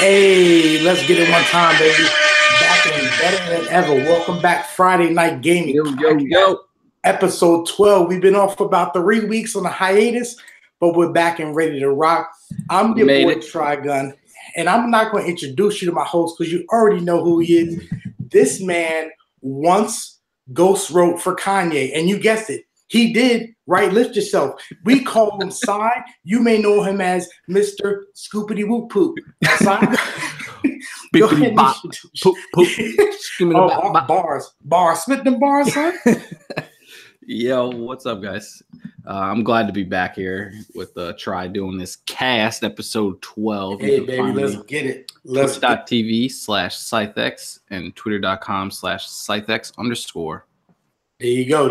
Hey, let's get it one time, baby. Back and better than ever. Welcome back, Friday Night Gaming Podcast, episode 12. We've been off for about 3 weeks on a hiatus, but we're back and ready to rock. I'm your boy, Trigun, and I'm not going to introduce you to my host because you already know who he is. This man once ghost wrote for Kanye, and you guessed it. He did, right? Lift yourself. We call him Sai. You may know him as Mr. Scoopity Whoop Poop. Sai? Go ahead and poop, poop. Bars. Spit them bars, son. Yo, what's up, guys? I'm glad to be back here with Try doing this cast, episode 12. Hey, baby, let's get it. Twitch.tv/ScytheX and twitter.com/ScytheX_. There you go.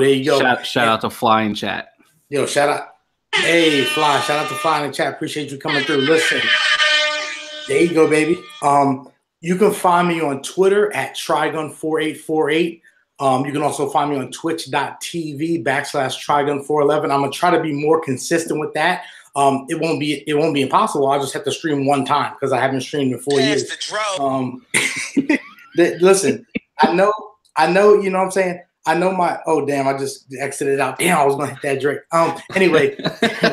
Shout out to Fly in chat. Yo, shout out. Hey, Fly. Shout out to Fly in chat. Appreciate you coming through. Listen. There you go, baby. You can find me on Twitter at Trigun4848. You can also find me on twitch.tv/Trigun411. I'm gonna try to be more consistent with that. It won't be impossible. I'll just have to stream one time because I haven't streamed in 4 years. Listen, I know, you know what I'm saying? I know my I just exited out. Damn, I was gonna hit that Drake. Anyway,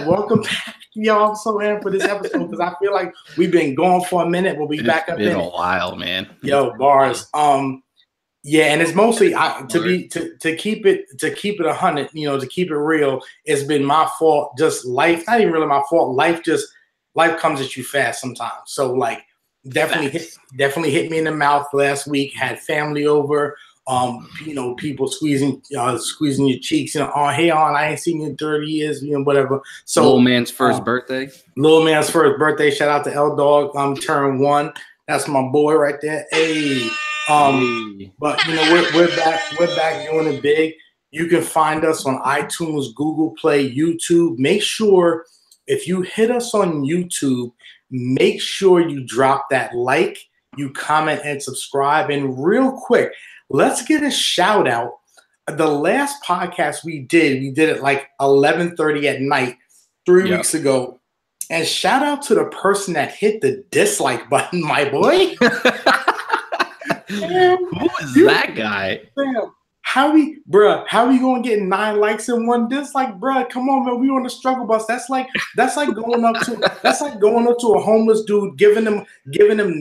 welcome back, y'all. I'm so in for this episode because I feel like we've been gone for a minute. We'll be back up in a while, man. Yo, bars. Yeah, and it's mostly to keep it 100, you know, to keep it real. It's been my fault. Just life, not even really my fault. Life comes at you fast sometimes. So like, definitely hit me in the mouth last week. Had family over. You know, people squeezing your cheeks, you know, hey, I ain't seen you in 30 years, you know, whatever. So little man's first birthday. Shout out to L Dog. Turn 1. That's my boy right there. Hey. But you know, we're back doing it big. You can find us on iTunes, Google Play, YouTube. Make sure if you hit us on YouTube, make sure you drop that like, you comment and subscribe. And real quick, let's get a shout out. The last podcast we did it like 11:30 at night, 3 weeks ago. And shout out to the person that hit the dislike button, my boy. Who is that guy? Damn. How we gonna get 9 likes and 1 dislike, bruh? Come on, man. We on the struggle bus. That's like going up to a homeless dude, giving him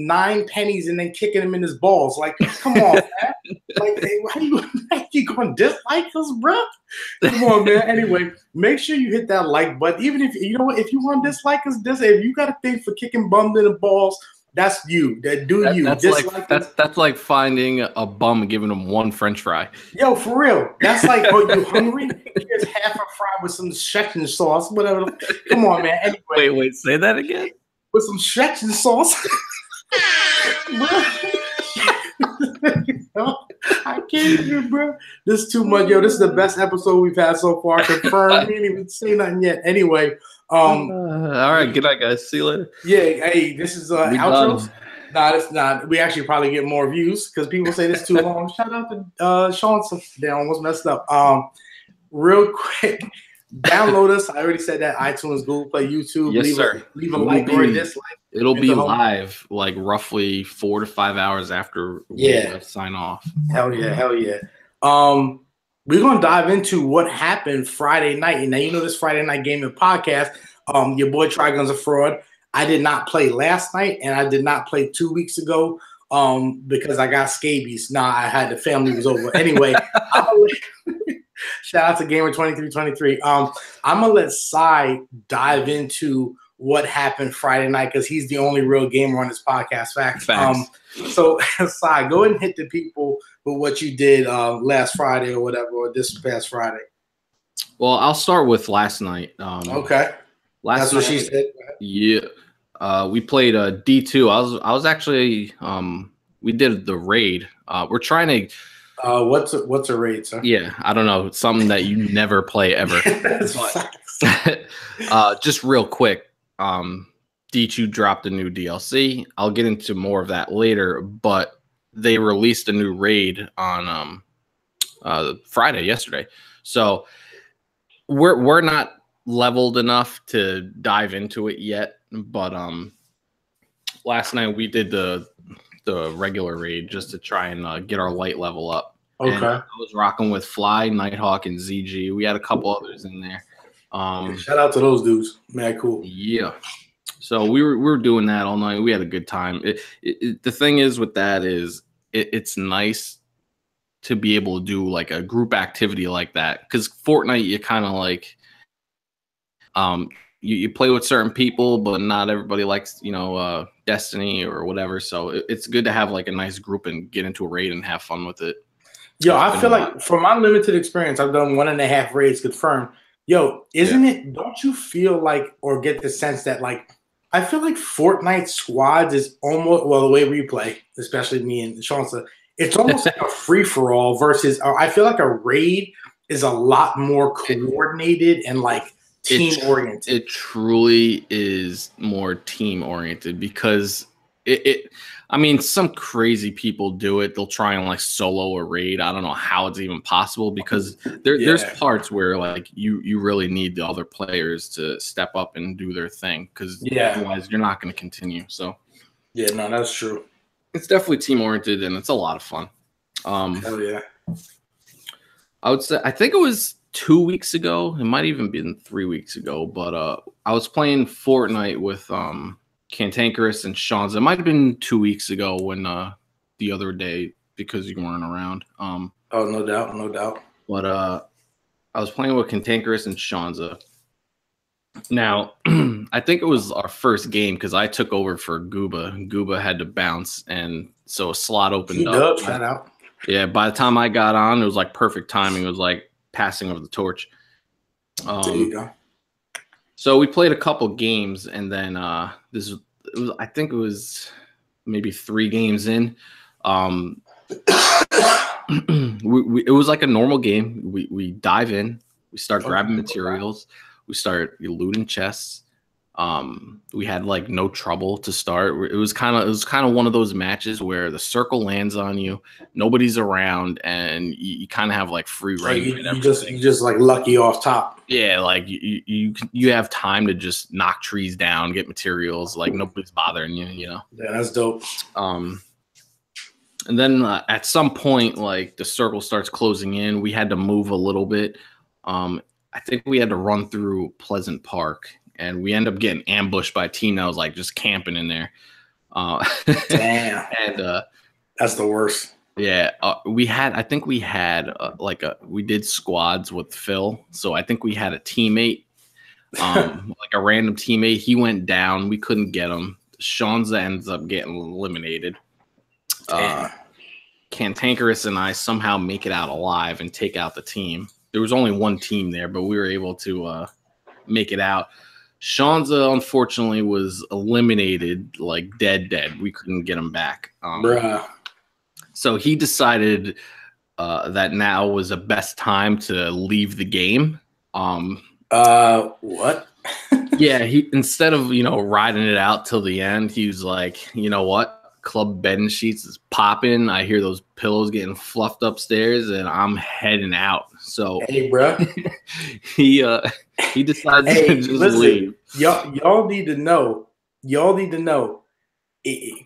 9 pennies and then kicking him in his balls. Like, come on, man. Like, hey, why you gonna dislike us, bruh? Come on, man. Anyway, make sure you hit that like button. Even if you know what, if you want to dislike us, if you got a thing for kicking bums in the balls. That's you. That's like finding a bum and giving him 1 French fry. Yo, for real. That's like, oh, you hungry? Here's half a fry with some stretching sauce, whatever. Come on, man. Anyway, wait, say that again. With some stretching sauce. I can't even, bro. This is too much, yo. This is the best episode we've had so far. Confirmed. We didn't even say nothing yet. Anyway. All right, good night, guys. See you later. Yeah, hey, this is outros. Nah, it's not. We actually probably get more views because people say this too long. Shout out to Sean. They almost messed up. Real quick, download us. I already said that. iTunes, Google Play, YouTube. Yes, sir. Leave a like or a dislike. It'll be live like roughly 4 to 5 hours after we sign off. Hell yeah. We're going to dive into what happened Friday night. And now, you know, this Friday Night Gaming Podcast, your boy Trigun's a fraud. I did not play last night, and I did not play 2 weeks ago because I got scabies. I had the family was over. Anyway, shout out to Gamer2323. I'm going to let Sai dive into what happened Friday night because he's the only real gamer on this podcast. Facts. So, Sai, go ahead and hit the people with what you did last Friday or whatever, or this past Friday. Well, I'll start with last night. Okay. That's what she said. Yeah. We played D2. I was actually we did the raid. We're trying to what's a raid, sir? Yeah, I don't know. It's something that you never play ever. Just real quick. D2 dropped a new DLC. I'll get into more of that later, but they released a new raid on Friday, yesterday. So we're not leveled enough to dive into it yet, but last night we did the regular raid just to try and get our light level up. Okay. And I was rocking with Fly, Nighthawk, and ZG. We had a couple others in there. Shout out to those dudes. Man, cool. Yeah. So we were doing that all night. We had a good time. The thing is with that is it's nice to be able to do like a group activity like that, because Fortnite you kind of like you play with certain people, but not everybody likes Destiny or whatever. So it's good to have like a nice group and get into a raid and have fun with it. Yo, I feel like from my limited experience, I've done 1.5 raids confirmed. Yo, isn't it? Don't you feel like or get the sense that like I feel like Fortnite squads is almost the way we play, especially me and Sean. It's almost like a free for all versus I feel like a raid is a lot more coordinated and like team oriented. It truly is more team oriented because I mean, some crazy people do it. They'll try and like solo a raid. I don't know how it's even possible because there's parts where like you really need the other players to step up and do their thing because otherwise you're not going to continue. So yeah, no, that's true. It's definitely team oriented and it's a lot of fun. Hell yeah. I would say I think it was 2 weeks ago. It might even been 3 weeks ago, but I was playing Fortnite with Cantankerous and Sean's. It might have been 2 weeks ago when the other day because you weren't around. Oh, no doubt. But I was playing with Cantankerous and Shanza. Now, I think it was our first game because I took over for Gooba. Gooba had to bounce, and so a slot opened up. Shout out. Yeah, by the time I got on, it was like perfect timing. It was like passing of the torch. There you go. So we played a couple games, and then I think it was maybe 3 games in. It was like a normal game. We dive in, we start grabbing materials, we start looting chests. We had like no trouble to start. It was kind of one of those matches where the circle lands on you, nobody's around, and you kind of have like free reign. You just like lucky off top. Yeah, like you have time to just knock trees down, get materials. Like nobody's bothering you. Yeah, that's dope. And then at some point, like the circle starts closing in. We had to move a little bit. I think we had to run through Pleasant Park, and we end up getting ambushed by a team that was like just camping in there. Damn. And that's the worst. Yeah, we did squads with Phil, so I think we had a teammate, like a random teammate. He went down. We couldn't get him. Shanza ends up getting eliminated. Cantankerous and I somehow make it out alive and take out the team. There was only one team there, but we were able to make it out. Shanza, unfortunately, was eliminated, like dead. We couldn't get him back. Bruh. So he decided that now was the best time to leave the game. What? Yeah, he instead of riding it out till the end, he was like, you know what? Club bed and sheets is popping. I hear those pillows getting fluffed upstairs, and I'm heading out. So hey, bro, he decided to just leave. Y'all need to know.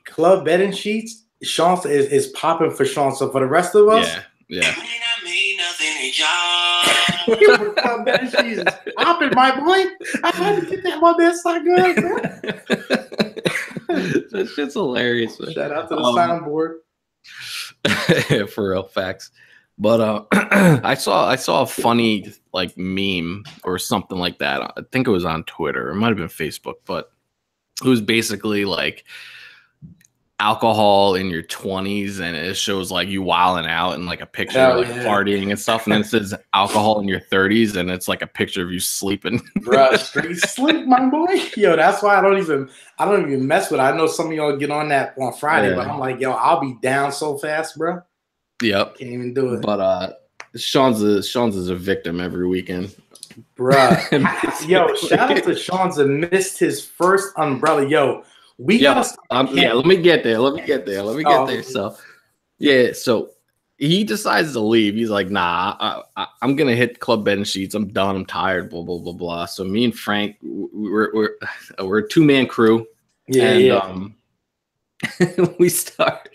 Club bed and sheets. Sean is popping for Sean. So for the rest of us, yeah. Club bed and sheets is popping, my boy. I had to get that one there so good, bro. That shit's hilarious. Man. Shout out to the soundboard. For real, facts. But I saw a funny like meme or something like that. I think it was on Twitter. It might have been Facebook, but it was basically like alcohol in your 20s, and it shows like you wilding out and like a picture of like partying and stuff, and then it says alcohol in your 30s, and it's like a picture of you sleeping. Bruh, straight sleep, my boy. Yo, that's why I don't even mess with it. I know some of y'all get on that on Friday, but I'm like, yo, I'll be down so fast, bro. Yep, can't even do it. But Sean's is a victim every weekend, bruh. Yo, shout out to Sean's that missed his first umbrella. Yo. Let me get there. So, so he decides to leave. He's like, nah, I'm gonna hit club bed and sheets. I'm done. I'm tired. Blah blah blah blah. So me and Frank, we're a 2-man crew. we start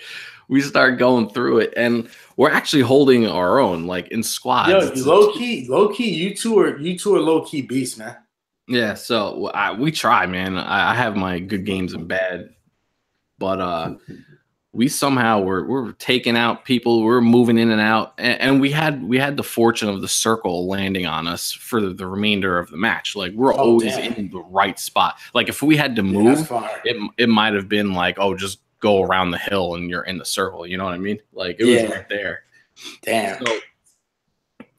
going through it, and we're actually holding our own, like in squads. Yo, low key, you two are low key beasts, man. Yeah, so we try, man. I have my good games and bad, but we somehow we're taking out people. We're moving in and out, and we had the fortune of the circle landing on us for the remainder of the match. Like we're always in the right spot. Like if we had to move, it might have been like, oh, just go around the hill and you're in the circle. You know what I mean? Like it was right there. Damn. So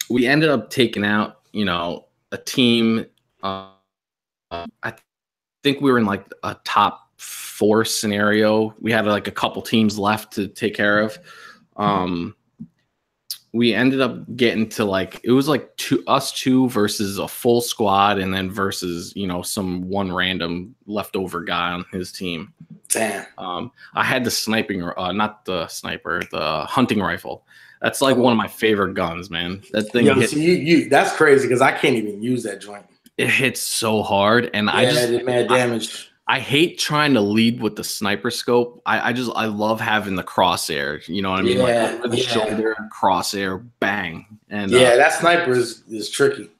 we ended up taking out, a team. I think we were in like a top 4 scenario. We had like a couple teams left to take care of. We ended up getting to like, it was like us two versus a full squad, and then versus, some one random leftover guy on his team. Damn. I had the not the sniper, the hunting rifle. That's like one of my favorite guns, man. That thing. That's crazy because I can't even use that joint. It hits so hard, and I did mad damage. I hate trying to lead with the sniper scope. I love having the crosshair. You know what I mean? Yeah, like over the shoulder, crosshair, bang. And that sniper is tricky.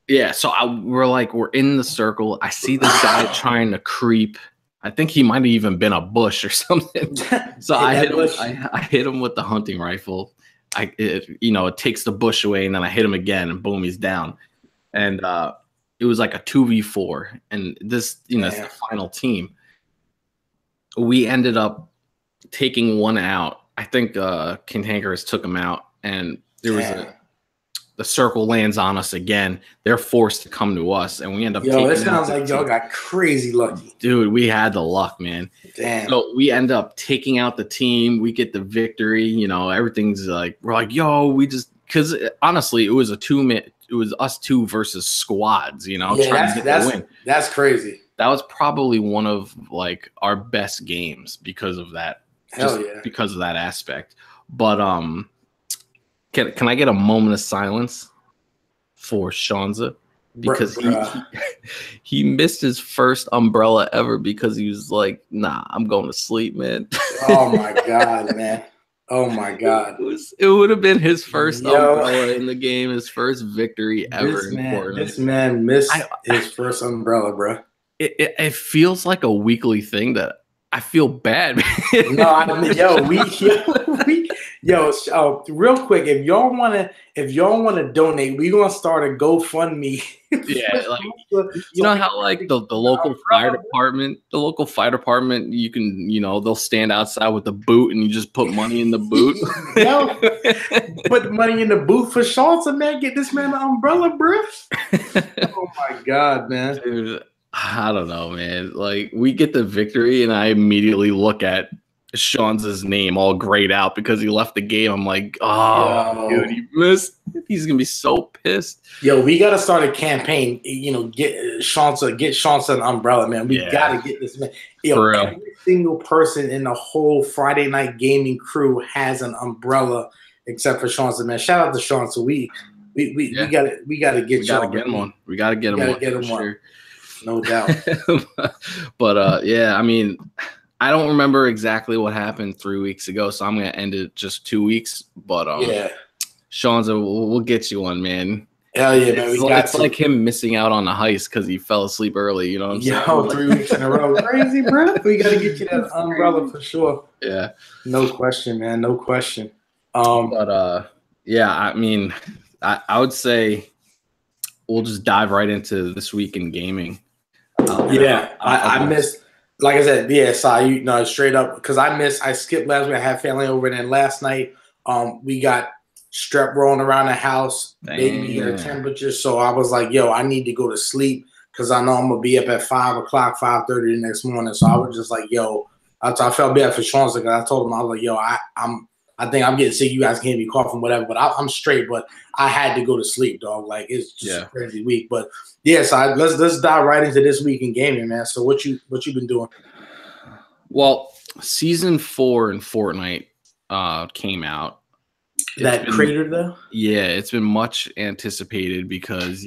Yeah, so we're in the circle. I see this guy trying to creep. I think he might have even been a bush or something. So I hit him with the hunting rifle. It takes the bush away, and then I hit him again, and boom, he's down. And it was like a 2v4, and this, it's the final team. We ended up taking one out. I think Cantankerous took him out, and there was the circle lands on us again. They're forced to come to us, and we end up taking it sounds like y'all got crazy lucky. Dude, we had the luck, man. Damn. So we end up taking out the team. We get the victory. Everything's like, we're like, yo, because honestly, it was it was us two versus squads, trying to get the win. That's crazy. That was probably one of like our best games because of that. Because of that aspect. But can I get a moment of silence for Shanza? Because he missed his first umbrella ever because he was like, nah, I'm going to sleep, man. Oh my God, man. Oh my God! It would have been his first umbrella in the game, his first victory ever. This man missed his first umbrella, bro. It feels like a weekly thing that I feel bad. Real quick, if y'all wanna donate, we gonna start a GoFundMe. Yeah, like how like the local fire department, you can they'll stand outside with the boot and you just put money in the boot. Put money in the boot for Shanza, man. Get this man an umbrella, bro. Oh my God, man. Dude, I don't know, man. Like we get the victory, and I immediately look at Shanza's name all grayed out because he left the game. I'm like, dude, he missed. He's gonna be so pissed. Yo, we gotta start a campaign. Get Shanza an umbrella, man. We gotta get this man. Every single person in the whole Friday Night Gaming crew has an umbrella except for Shanza, man. Shout out to Shanza. We gotta get him one. We gotta get him one. No doubt. But I mean, I don't remember exactly what happened 3 weeks ago, so I'm gonna end it just 2 weeks. But Shanza, we'll get you one, man. Hell yeah, man. It's like him missing out on the heist because he fell asleep early. You know what I'm saying? 3 weeks in a row, crazy, bro. We gotta get you that umbrella for sure. Yeah, no question, man. No question. I mean, I would say we'll just dive right into this week in gaming. I missed. Like I said, straight up, because I skipped last week. I had family over, and then last night, we got strep rolling around the house, baby a temperature. So I was like, yo, I need to go to sleep because I know I'm gonna be up at 5 o'clock, 5:30 the next morning. So I was just like, yo, I felt bad for Shanza because I told him, I was like, yo, I think I'm getting sick. You guys can't be coughing, whatever, but I'm straight. But I had to go to sleep, dog. Like it's just a crazy week. But so let's dive right into this week in gaming, man. So what you been doing? Well, season 4 in Fortnite came out, That crater though? Yeah, it's been much anticipated because,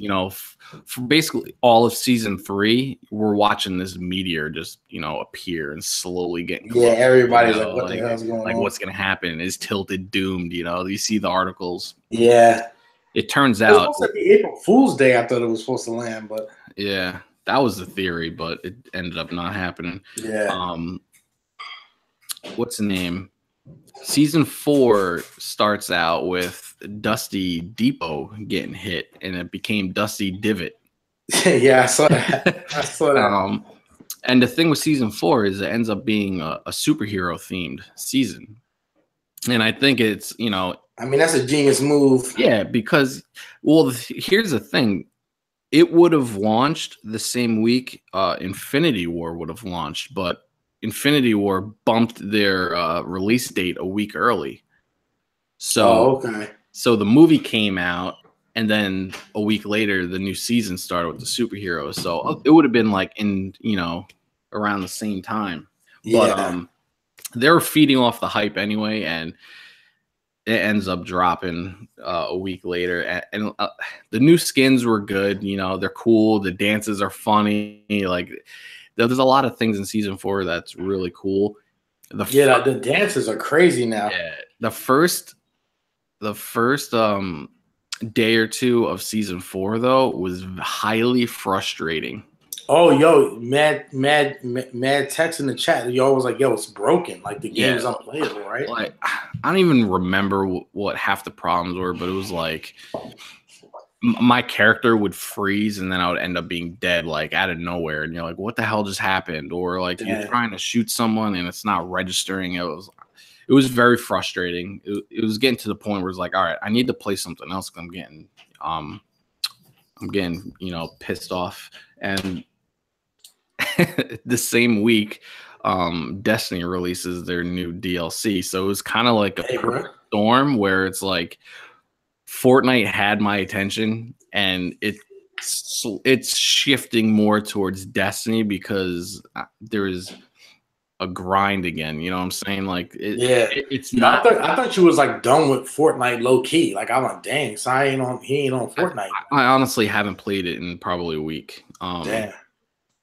for basically all of season 3, we're watching this meteor just, appear and slowly getting close. Yeah, everybody's like, what the hell's going on? Like, what's going to happen? Is Tilted doomed? You see the articles. Yeah. It turns out. It was out. supposed to be April Fool's Day. I thought it was supposed to land, but. Yeah, that was the theory, but it ended up not happening. Yeah. What's the name? Season 4 starts out with Dusty Depot getting hit, and it became Dusty Divot. Yeah, I saw that. And the thing with season 4 is it ends up being a superhero themed season, and I think it's I mean, that's a genius move. Yeah, because here's the thing. It would have launched the same week Infinity War would have launched, but Infinity War bumped their release date a week early. So, So the movie came out, and then a week later, the new season started with the superheroes. So it would have been like around the same time. Yeah. But they were feeding off the hype anyway, and it ends up dropping a week later. And the new skins were good. They're cool. The dances are funny. Like, there's a lot of things in season 4 that's really cool. The dances are crazy now. Yeah, the first day or two of season 4 though was highly frustrating. Oh, yo, mad text in the chat. Y'all was like, yo, it's broken. Like, the game is unplayable, right? Like, I don't even remember what half the problems were, but it was like my character would freeze and then I would end up being dead, like, out of nowhere. And you're like, what the hell just happened? Or like you're trying to shoot someone and it's not registering. It was very frustrating. It was getting to the point where it's like, all right, I need to play something else because I'm getting pissed off. And the same week, Destiny releases their new DLC. So it was kind of like a perfect storm where it's like Fortnite had my attention, and it's shifting more towards Destiny because there is a grind again. You know what I'm saying? Like, it's not. I thought you was like done with Fortnite low key. Like, I'm like, dang, so he ain't on Fortnite. I honestly haven't played it in probably a week. Damn.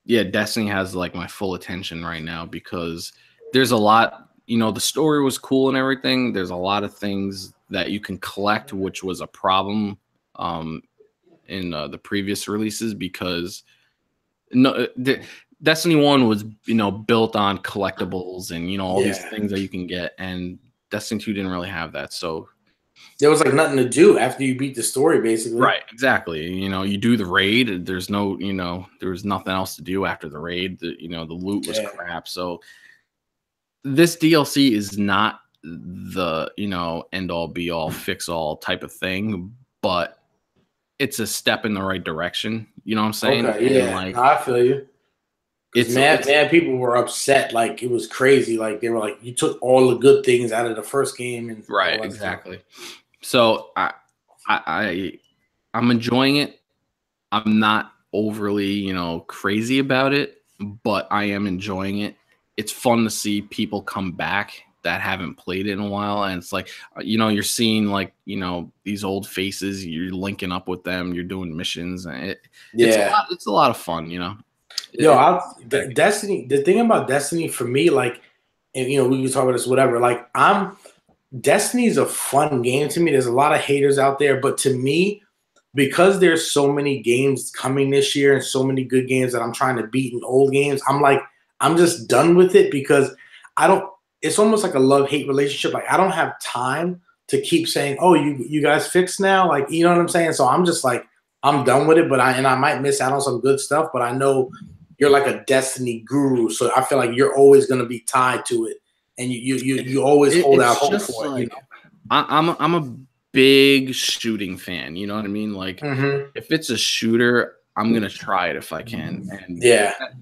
Yeah, Destiny has like my full attention right now because there's a lot. The story was cool and everything. There's a lot of things that you can collect, which was a problem in the previous releases because Destiny 1 was built on collectibles and all these things that you can get, and Destiny 2 didn't really have that. So there was like nothing to do after you beat the story, basically. Right, exactly. You do the raid. There's no, there was nothing else to do after the raid. The loot was crap. So this DLC is not the end all be all fix all type of thing, but it's a step in the right direction. You know what I'm saying? Okay, yeah, I feel you. It's mad people were upset. Like, it was crazy. Like, they were like, you took all the good things out of the first game, and right, exactly. So I'm enjoying it. I'm not overly, crazy about it, but I am enjoying it. It's fun to see people come back that haven't played it in a while, and it's like, you're seeing like, these old faces. You're linking up with them. You're doing missions, and it's a lot of fun. Destiny. The thing about Destiny for me, like, and we can talk about this, whatever. Like, Destiny is a fun game to me. There's a lot of haters out there, but to me, because there's so many games coming this year and so many good games that I'm trying to beat in old games, I'm just done with it because it's almost like a love-hate relationship. Like, I don't have time to keep saying, oh, you guys fixed now? Like, you know what I'm saying? So I'm just like, I'm done with it, but I might miss out on some good stuff, but I know you're like a Destiny guru, so I feel like you're always going to be tied to it. And you always hold out hope for it. Like, I'm a big shooting fan. You know what I mean? Like, if it's a shooter, I'm gonna try it if I can. And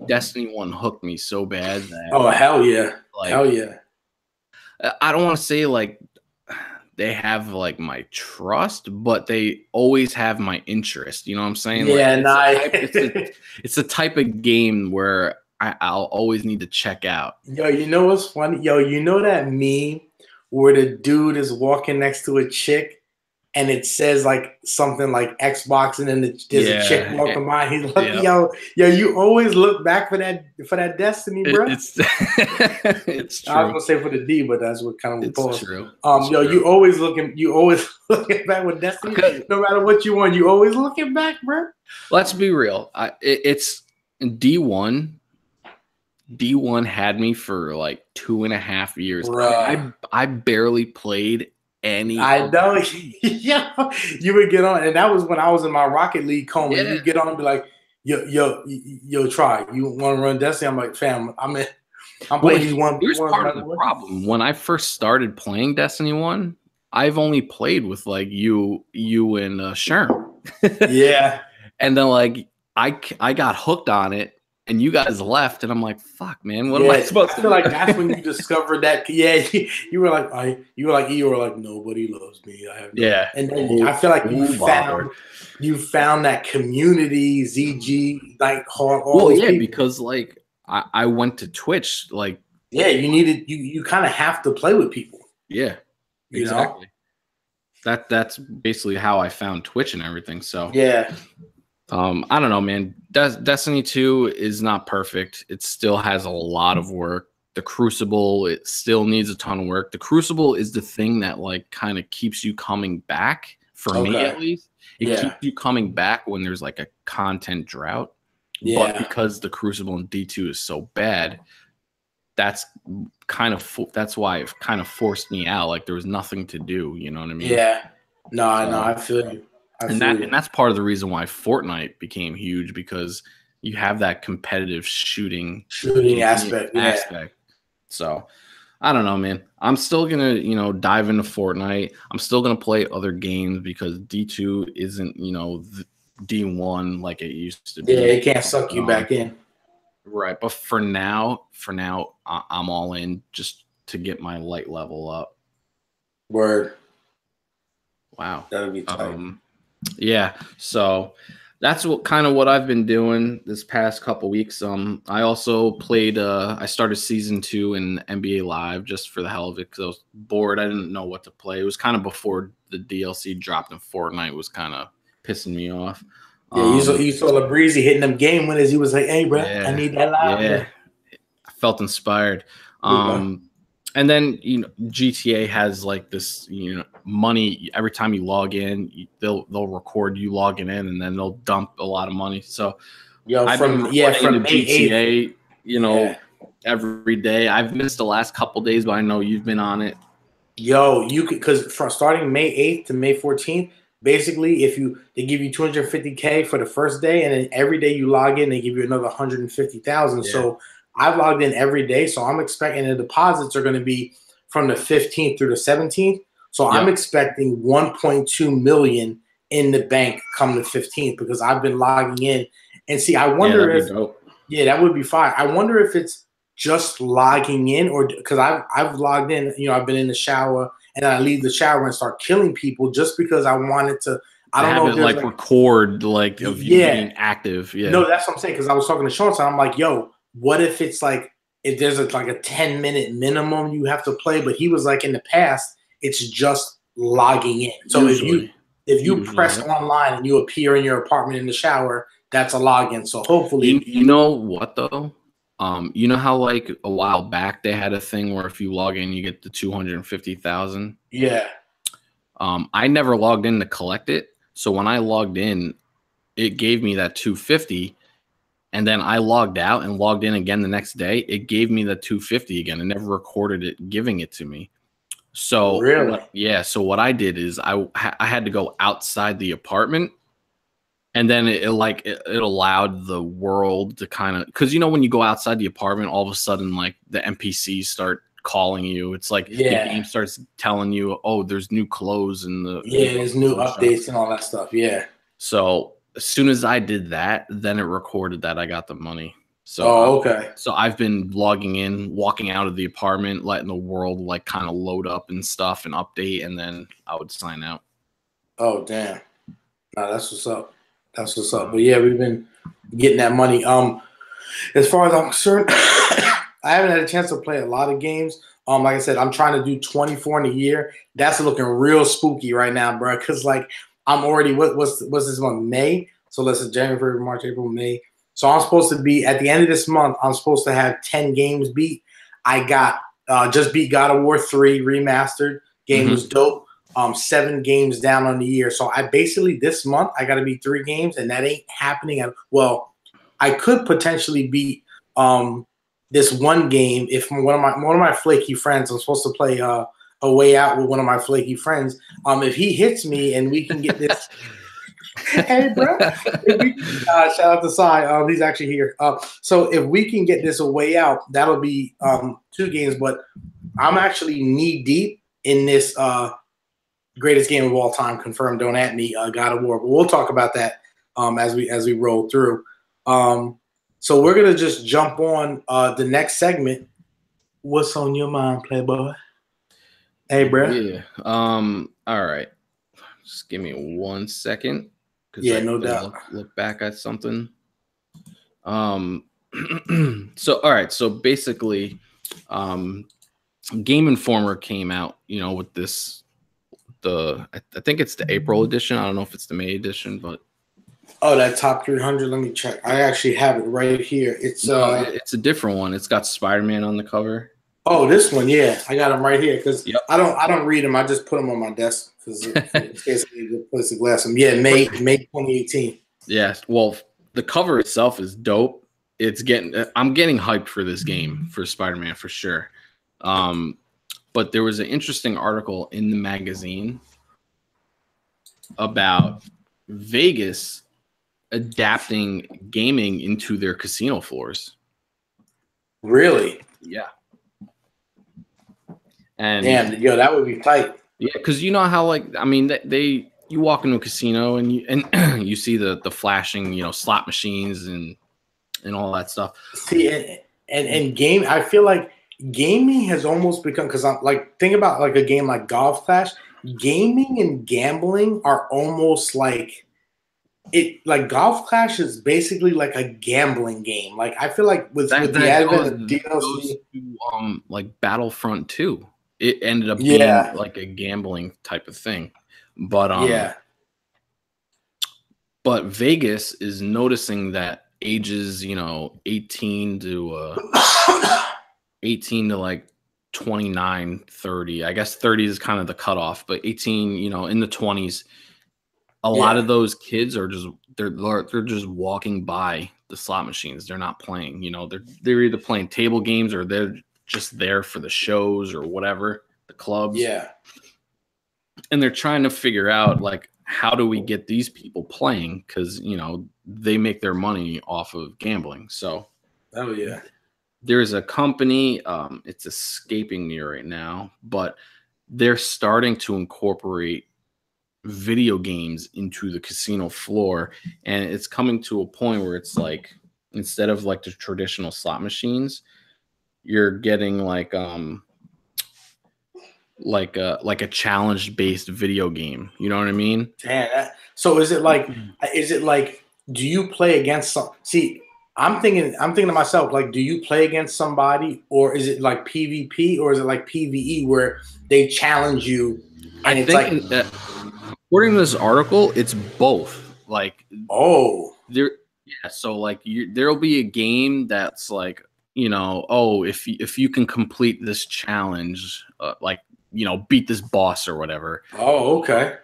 Destiny 1 hooked me so bad that hell yeah, hell yeah. I don't want to say like they have like my trust, but they always have my interest. You know what I'm saying? Yeah, it's a type of game where I'll always need to check out. Yo, you know what's funny? Yo, you know that meme where the dude is walking next to a chick and it says like something like Xbox, and then there's a chick walking by. He's like, yo, you always look back for that Destiny, bro. It's it's true. I was gonna say for the D, but that's what kind of it's true. You always looking back with Destiny. No matter what you want, you always looking back, bro. Let's be real. It's D1. D1 had me for like 2.5 years. I barely played any. I know. Yeah, you would get on, and that was when I was in my Rocket League coma. Yeah. You get on and be like, yo, try. You want to run Destiny? I'm like, fam, I'm playing these one. Here's part of the problem. When I first started playing Destiny 1, I've only played with like you and Sherm. Yeah. And then like I got hooked on it. And you guys left, and I'm like, "Fuck, man, what am I supposed to do?" I feel like that's when you discovered that. Yeah, you were like, nobody loves me. I have and then I feel like you found that community, ZG, like all people. Because like I went to Twitch, like you needed you kind of have to play with people. Yeah, exactly. That's basically how I found Twitch and everything. So yeah. I don't know, man. Destiny 2 is not perfect. It still has a lot of work. The Crucible, it still needs a ton of work. The Crucible is the thing that like kind of keeps you coming back, for me at least. It keeps you coming back when there's like a content drought. Yeah. But because the Crucible in D2 is so bad, that's why it kind of forced me out. Like there was nothing to do, you know what I mean? Yeah. No, I know. I feel you. And that's part of the reason why Fortnite became huge, because you have that competitive shooting aspect. So I don't know, man. I'm still gonna dive into Fortnite. I'm still gonna play other games because D2 isn't D1 like it used to be. Yeah, it can't suck you back in. Right, but for now, I'm all in just to get my light level up. Word. Wow, that would be tight. Yeah, so that's what I've been doing this past couple weeks. I also played. I started season 2 in NBA Live just for the hell of it because I was bored. I didn't know what to play. It was kind of before the DLC dropped, and Fortnite was kind of pissing me off. Yeah, you saw LaBreezy hitting them game winners. He was like, "Hey, bro, I need that live." Yeah, I felt inspired. And then GTA has like this money every time you log in. They'll record you logging in, and then they'll dump a lot of money. So I've been from GTA, every day. I've missed the last couple days, but I know you've been on it. Yo, you could, because from starting May 8th to May 14th, basically they give you $250K for the first day, and then every day you log in, they give you another $150,000. Yeah. So I've logged in every day, so I'm expecting the deposits are going to be from the 15th through the 17th. So I'm expecting 1.2 million in the bank come the 15th because I've been logging in. And see, I wonder if that would be fine. I wonder if it's just logging in, or because I've logged in. I've been in the shower and then I leave the shower and start killing people just because I wanted to. I don't know if like record like of you being active. Yeah, no, that's what I'm saying, because I was talking to Sean, so I'm like, yo. What if it's like if there's like a 10-minute minimum you have to play? But he was like, in the past, it's just logging in. So if you press online and you appear in your apartment in the shower, that's a login. So hopefully, you know what though, you know how like a while back they had a thing where if you log in, you get the 250,000. Yeah. I never logged in to collect it, so when I logged in, it gave me that 250. And then I logged out and logged in again the next day. It gave me the 250 again. It never recorded it giving it to me. So really, so what I did is I had to go outside the apartment, and then it allowed the world to kind of, because when you go outside the apartment, all of a sudden like the NPCs start calling you. It's like the game starts telling you, oh, there's new clothes and there's new updates and all that stuff. Yeah. So as soon as I did that, then it recorded that I got the money. So, okay. So I've been logging in, walking out of the apartment, letting the world like kind of load up and stuff and update, and then I would sign out. Oh, damn. No, that's what's up. That's what's up. But yeah, we've been getting that money. As far as I'm concerned, I haven't had a chance to play a lot of games. Like I said, I'm trying to do 24 in a year. That's looking real spooky right now, bro. Because like I'm already what's this month? May. So let's say January, February, March, April, May. So I'm supposed to be at the end of this month. I'm supposed to have 10 games beat. I got just beat God of War 3 remastered. Game was dope. 7 games down on the year. So I basically this month I got to beat 3 games, and that ain't happening. Well, I could potentially beat this one game if one of my flaky friends. I'm supposed to play a way out with one of my flaky friends. If he hits me and we can get this. Hey, bro. Shout out to Sai. He's actually here. So if we can get this a way out, that'll be 2 games. But I'm actually knee deep in this greatest game of all time. Confirmed. Don't at me. God of War. But we'll talk about that as we roll through. So we're gonna just jump on the next segment. What's on your mind, Playboy? Hey, bro. Yeah. All right. Just give me 1 second. Yeah, no doubt. Look back at something. So all right. So basically, Game Informer came out, with this. I think it's the April edition. I don't know if it's the May edition, but. Oh, that top 300. Let me check. I actually have it right here. It's a different one. It's got Spider-Man on the cover. Oh, this one, yeah, I got them right here because I don't read them. I just put them on my desk because it's basically a good place to glass them. Yeah, May 2018. Yeah, well, the cover itself is dope. I'm getting hyped for this game for Spider-Man for sure. But there was an interesting article in the magazine about Vegas adapting gaming into their casino floors. Really? Yeah. And damn, that would be tight. Yeah, because you know how you walk into a casino and you see the flashing slot machines and all that stuff. See, and game, I feel like gaming has almost become, because I'm like, think about like a game like Golf Clash. Gaming and gambling are almost like it. Like Golf Clash is basically like a gambling game. Like I feel like with the advent of DLC, like Battlefront 2. It ended up being like a gambling type of thing. But but Vegas is noticing that ages, 18 to 18 to like 29, 30. I guess 30 is kind of the cutoff, but 18, in the 20s, a lot of those kids are just they're just walking by the slot machines. They're not playing, they're either playing table games or they're just there for the shows or whatever, the clubs. Yeah. And they're trying to figure out like, how do we get these people playing? Because, they make their money off of gambling. So, oh yeah. There's a company, it's escaping me right now, but they're starting to incorporate video games into the casino floor. And it's coming to a point where it's like, instead of like the traditional slot machines, you're getting like a challenge based video game. You know what I mean? Damn. So is it like do you play against some? See, I'm thinking to myself, like, do you play against somebody, or is it like PvP, or is it like PvE where they challenge you? And I think according to this article, it's both. Like, so like there'll be a game that's like, if you can complete this challenge, beat this boss or whatever. Oh, okay.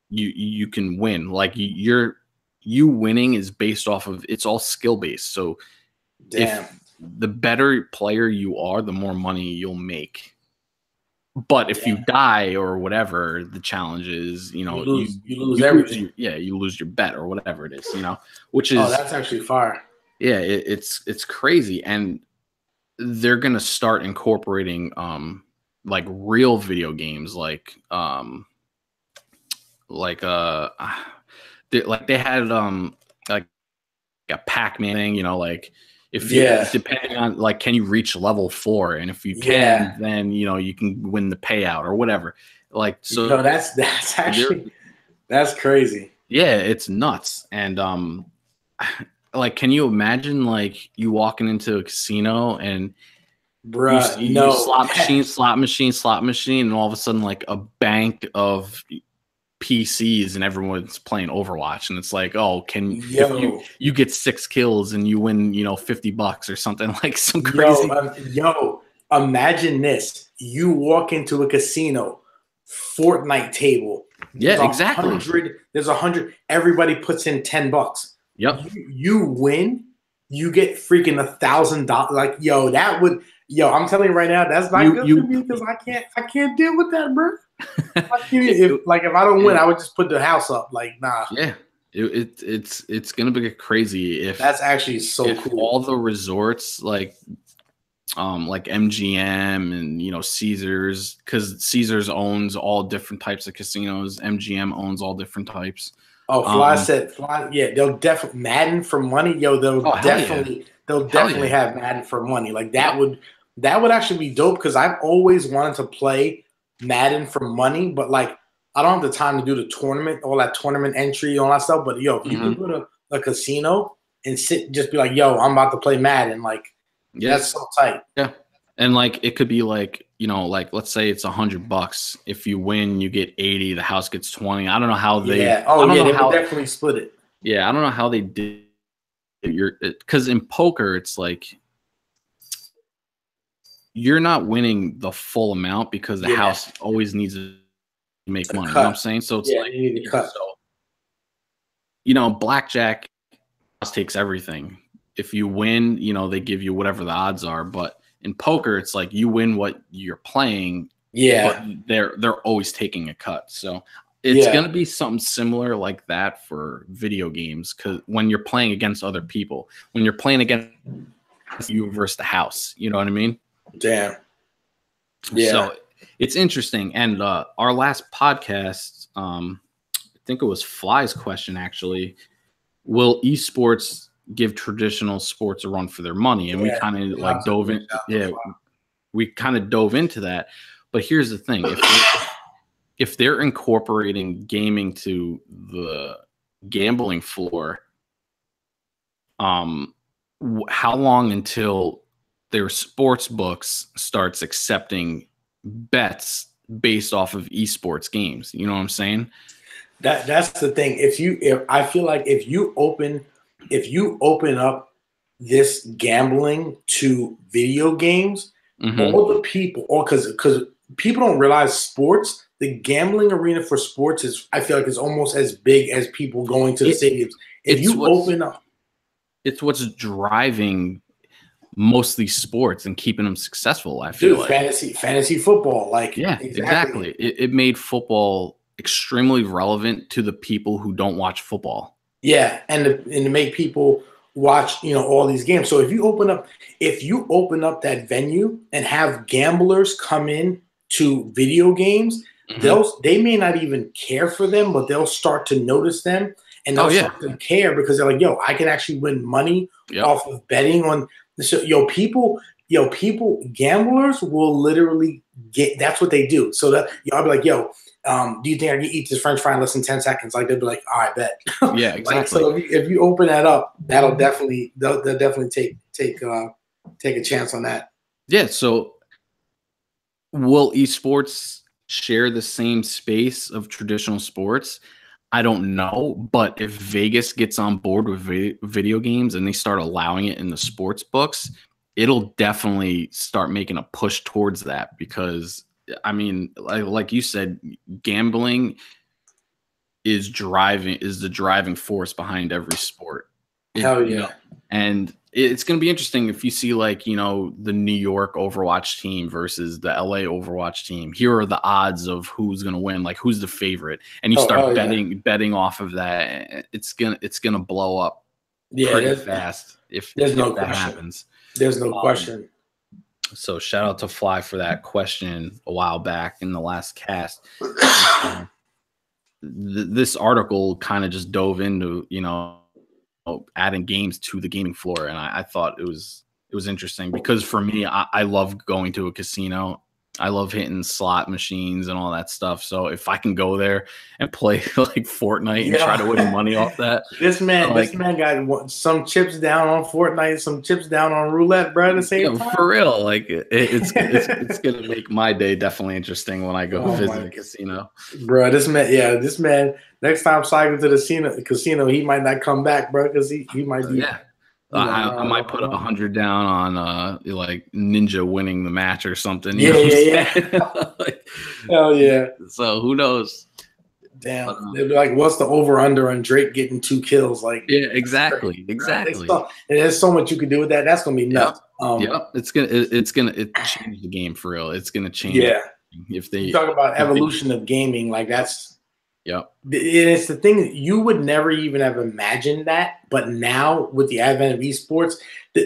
You can win. Like you winning is based off of, it's all skill based. So if the better player you are, the more money you'll make. But if you die or whatever the challenge is, you lose everything. You lose your bet or whatever it is, which is that's actually fire. Yeah, it's crazy, and they're gonna start incorporating like real video games, they had like a Pac-Man thing, like if depending on like, can you reach level 4, and if you can, then you can win the payout or whatever. Like, so no, that's actually that's crazy. Yeah, it's nuts. And like, can you imagine like you walking into a casino and Bruh, you slot machine, and all of a sudden, like a bank of PCs and everyone's playing Overwatch, and it's like, oh, if you get 6 kills and you win, $50 or something, like some crazy. Imagine this: you walk into a casino, Fortnite table. Yeah, exactly. There's 100. Everybody puts in $10. Yep. You win, you get freaking $1,000. Like, that would. I'm telling you right now, that's not good for me because I can't deal with that, bro. If I don't win, I would just put the house up. Like, nah. Yeah, it's gonna be crazy if that's actually so cool. All the resorts like MGM and Caesars, because Caesars owns all different types of casinos. MGM owns all different types. Oh, Fly, yeah, they'll definitely Madden for money. They'll definitely have Madden for money. Like that would actually be dope because I've always wanted to play Madden for money, but like I don't have the time to do the tournament, all that tournament entry, all that stuff. But if you can go to a casino and just be like, I'm about to play Madden, like that's so tight. Yeah. And like it could be like, like let's say it's $100. If you win, you get 80, the house gets 20. I don't know how they they would definitely split it. Yeah, I don't know how they did because in poker it's like you're not winning the full amount because the house always needs to make money. You know what I'm saying? So it's like you need to cut. So, blackjack takes everything. If you win, they give you whatever the odds are. But in poker, it's like you win what you're playing. Yeah. But they're always taking a cut. So it's gonna be something similar like that for video games, because when you're playing against other people, when you're playing against you versus the house, you know what I mean? Damn. Yeah. So it's interesting. And our last podcast, I think it was Fly's question actually. Will esports give traditional sports a run for their money? And we kind of dove in. Yeah, we kind of dove into that. But here's the thing: if they're incorporating gaming to the gambling floor, how long until their sports books starts accepting bets based off of esports games? You know what I'm saying? That's the thing. I feel like if you open up this gambling to video games, all the people, because people don't realize sports, the gambling arena for sports I feel like is almost as big as people going to the stadiums. It's what's driving mostly sports and keeping them successful. I feel like fantasy football, like exactly. It made football extremely relevant to the people who don't watch football. Yeah, and to make people watch, all these games. So if you open up that venue and have gamblers come in to video games, they may not even care for them, but they'll start to notice them and they'll start to care because they're like, I can actually win money off of betting on this. People, gamblers will literally that's what they do. So that I'll be like, do you think I can eat this French fry in less than 10 seconds? Like they'll be like, I bet. Yeah, exactly. So if you open that up, they'll definitely take a chance on that. Yeah. So will esports share the same space of traditional sports? I don't know, but if Vegas gets on board with video games and they start allowing it in the sports books, it'll definitely start making a push towards that because, I mean, like you said, gambling is the driving force behind every sport. Hell yeah. And it's going to be interesting if you see like, the New York Overwatch team versus the LA Overwatch team. Here are the odds of who's going to win, like who's the favorite. And you start betting off of that. It's going to blow up pretty fast if that happens. There's no question. So shout out to Fly for that question a while back in the last cast. This article kind of just dove into, adding games to the gaming floor. And I thought it was interesting because for me, I love going to a casino I love hitting slot machines and all that stuff. So if I can go there and play like Fortnite and try to win money off that, this man got some chips down on Fortnite, some chips down on roulette, bro. At the same time, for real, like it's gonna make my day definitely interesting when I go visit a casino, bro. This man. Next time cycling to the casino, he might not come back, bro, because he might be. I might put 100 down on like Ninja winning the match or something. Like, hell yeah. So who knows? Damn. They'd be like, what's the over under on Drake getting 2 kills? Like, yeah, exactly. And there's so much you can do with that. That's gonna be nuts. It's gonna change the game for real. It's gonna change. Yeah. If they talk about evolution of gaming, like that's. Yep. It's the thing that you would never even have imagined that, but now with the advent of esports,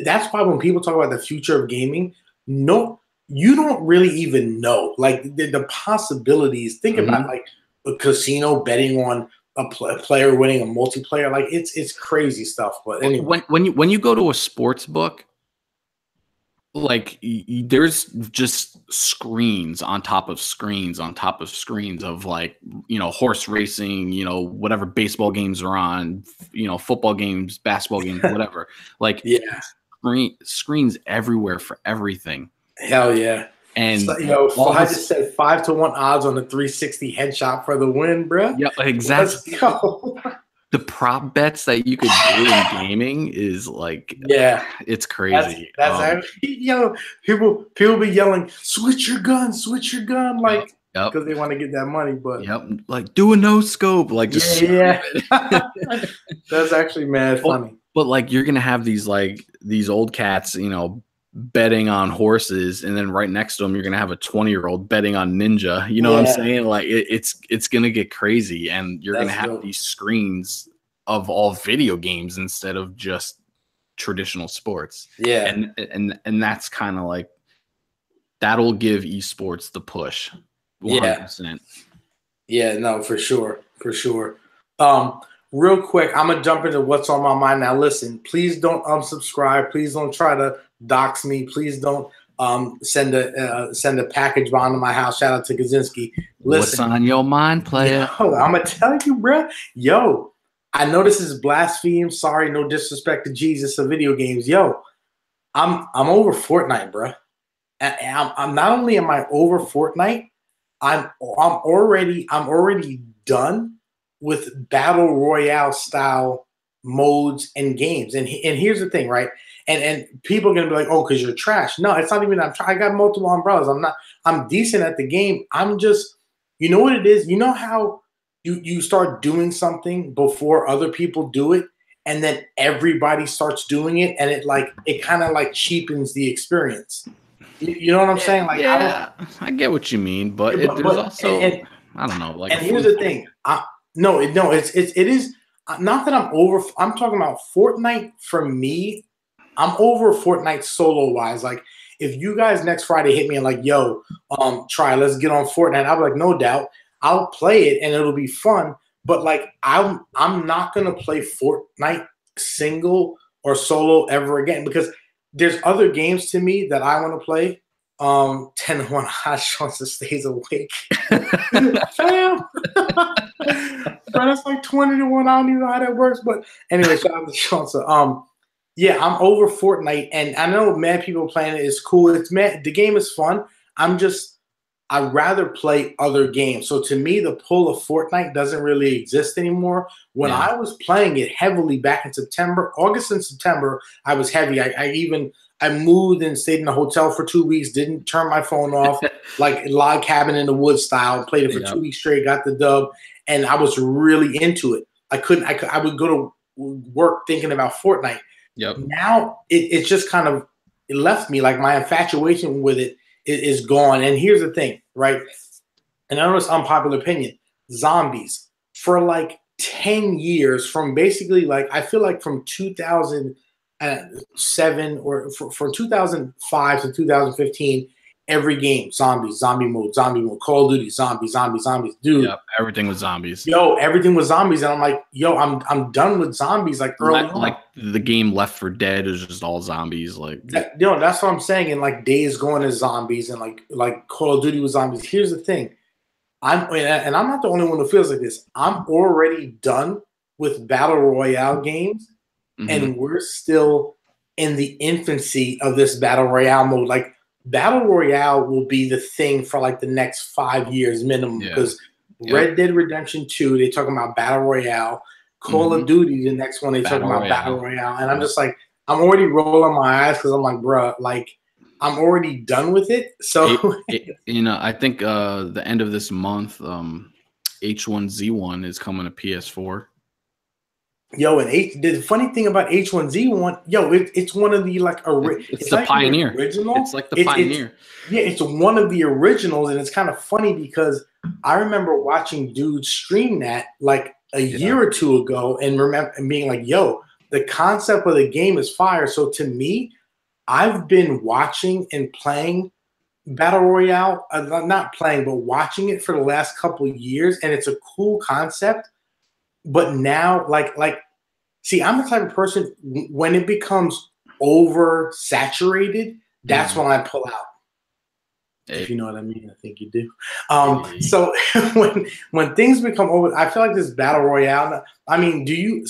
that's why when people talk about the future of gaming, no, you don't really even know. Like the possibilities. Think about like a casino betting on a player winning a multiplayer. Like it's crazy stuff. But anyway, when you go to a sports book, like there's just screens on top of screens on top of screens of like, you know, horse racing, you know, whatever baseball games are on, you know, football games, basketball games, whatever. Like screens everywhere for everything. Hell yeah. And so, you know, I just said 5-1 odds on the 360 headshot for the win, bro. Yeah, exactly. Let's go. The prop bets that you could do in gaming is like, it's crazy. That's actually, people be yelling, switch your gun, like, because they want to get that money. But like do a no scope, like just that's actually mad funny. But like you're gonna have these old cats, you know, betting on horses, and then right next to them you're gonna have a 20-year-old betting on Ninja. You know what I'm saying? Like it's gonna get crazy, and you're gonna have these screens of all video games instead of just traditional sports. And that's kind of like that'll give esports the push. 100%. No, for sure. Real quick, I'm gonna jump into what's on my mind now. Listen, please don't unsubscribe. Please don't try to dox me. Please don't send a package bomb to my house. Shout out to Kaczynski. What's on your mind, player? I'm gonna tell you, bro. I know this is blaspheme. Sorry, no disrespect to Jesus of video games. I'm over Fortnite, bro. And I'm not only am I over Fortnite, I'm already done with battle royale style modes and games. And here's the thing, right? And people are gonna be like, oh, because you're trash. No, it's not even. I got multiple umbrellas. I'm decent at the game. I'm just, you know what it is. You know how you start doing something before other people do it, and then everybody starts doing it, and it kind of like cheapens the experience. You know what I'm saying? Like, I get what you mean, but there's also I don't know. Like, and here's the thing. It is not that I'm over. I'm talking about Fortnite. For me, I'm over Fortnite solo wise. Like, if you guys next Friday hit me and like, yo, let's get on Fortnite. I'll be like, no doubt, I'll play it and it'll be fun. But like, I'm not gonna play Fortnite single or solo ever again, because there's other games to me that I want to play. 10-1 Hot Shots stays awake. Fam. Bro, that's like 20-1. I don't even know how that works. But anyway, shout out to Chauncey. I'm over Fortnite, and I know mad people playing it is cool. The game is fun. I'd rather play other games. So to me, the pull of Fortnite doesn't really exist anymore. When I was playing it heavily back in August and September, I was heavy. I moved and stayed in a hotel for 2 weeks, didn't turn my phone off, like log cabin in the woods style, played it for 2 weeks straight, got the dub, and I was really into it. I would go to work thinking about Fortnite. Now it's just kind of, it left me, like my infatuation with it is gone. And here's the thing, right? And I know it's unpopular opinion. Zombies for like 10 years, from basically like, I feel like from 2007 or from 2005 to 2015, every game, zombies, zombie mode, Call of Duty, zombies, dude. Yep, everything was zombies. Yo, everything was zombies, and I'm like, yo, I'm done with zombies. Like early on, like the game Left 4 Dead is just all zombies. Like, that's what I'm saying. And like Days Gone is zombies, and like Call of Duty was zombies. Here's the thing, I'm not the only one who feels like this. I'm already done with battle royale games, and we're still in the infancy of this battle royale mode. Like battle royale will be the thing for like the next 5 years minimum because Red Dead Redemption 2, they talking about battle royale. Call of Duty, the next one they talking about battle royale, and I'm just like, I'm already rolling my eyes because I'm like, bruh, like I'm already done with it. So I think the end of this month, H1Z1 is coming to PS4. Yo, and the funny thing about H1Z1, yo, it's one of the like it's the pioneer. It's like the pioneer. It's one of the originals, and it's kind of funny because I remember watching dudes stream that like a year or two ago, and being like, yo, the concept of the game is fire. So to me, I've been watching and playing Battle Royale, not playing, but watching it for the last couple of years, and it's a cool concept. But now, see, I'm the type of person, when it becomes oversaturated, that's when I pull out. If you know what I mean, I think you do. So when things become over, I feel like this Battle Royale. I mean, do you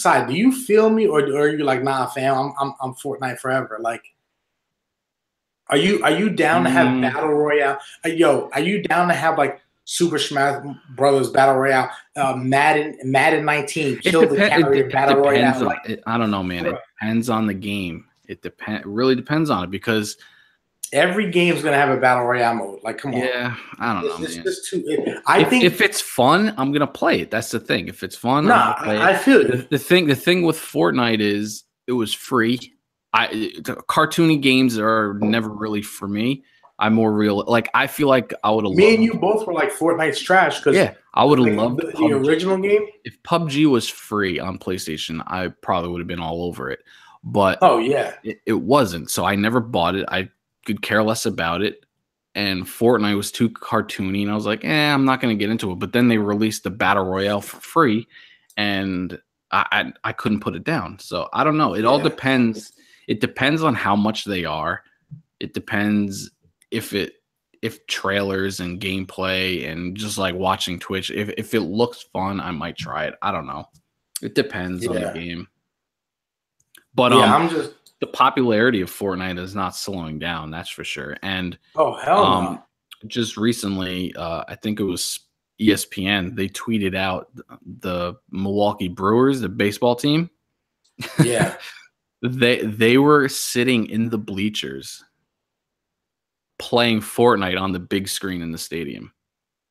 feel me, or are you like, nah, fam, I'm Fortnite forever? Like, are you down to have Battle Royale? Yo, are you down to have like Super Smash Brothers Battle Royale, Madden 19, Kill the Carrier Battle Royale? Like, I don't know, man. Bro. It depends on the game. It really depends on it because every game's gonna have a Battle Royale mode. Like, come on. Yeah, I don't know, man. Just too. I think if it's fun, I'm gonna play it. That's the thing. If it's fun, I feel it. The thing with Fortnite is it was free. Cartoony games are never really for me. I'm more real. Like, I feel like I would have. Me and you both were like, Fortnite's trash. Because I would have loved the original game. If PUBG was free on PlayStation, I probably would have been all over it. But it wasn't. So I never bought it. I could care less about it. And Fortnite was too cartoony, and I was like, I'm not going to get into it. But then they released the Battle Royale for free, and I couldn't put it down. So I don't know. It all depends. It depends on how much they are. It depends if trailers and gameplay and just like watching Twitch. If it looks fun, I might try it. I don't know. It depends on the game. But the popularity of Fortnite is not slowing down, that's for sure. And no. Just recently, I think it was ESPN, they tweeted out the Milwaukee Brewers, the baseball team. Yeah. They were sitting in the bleachers playing Fortnite on the big screen in the stadium.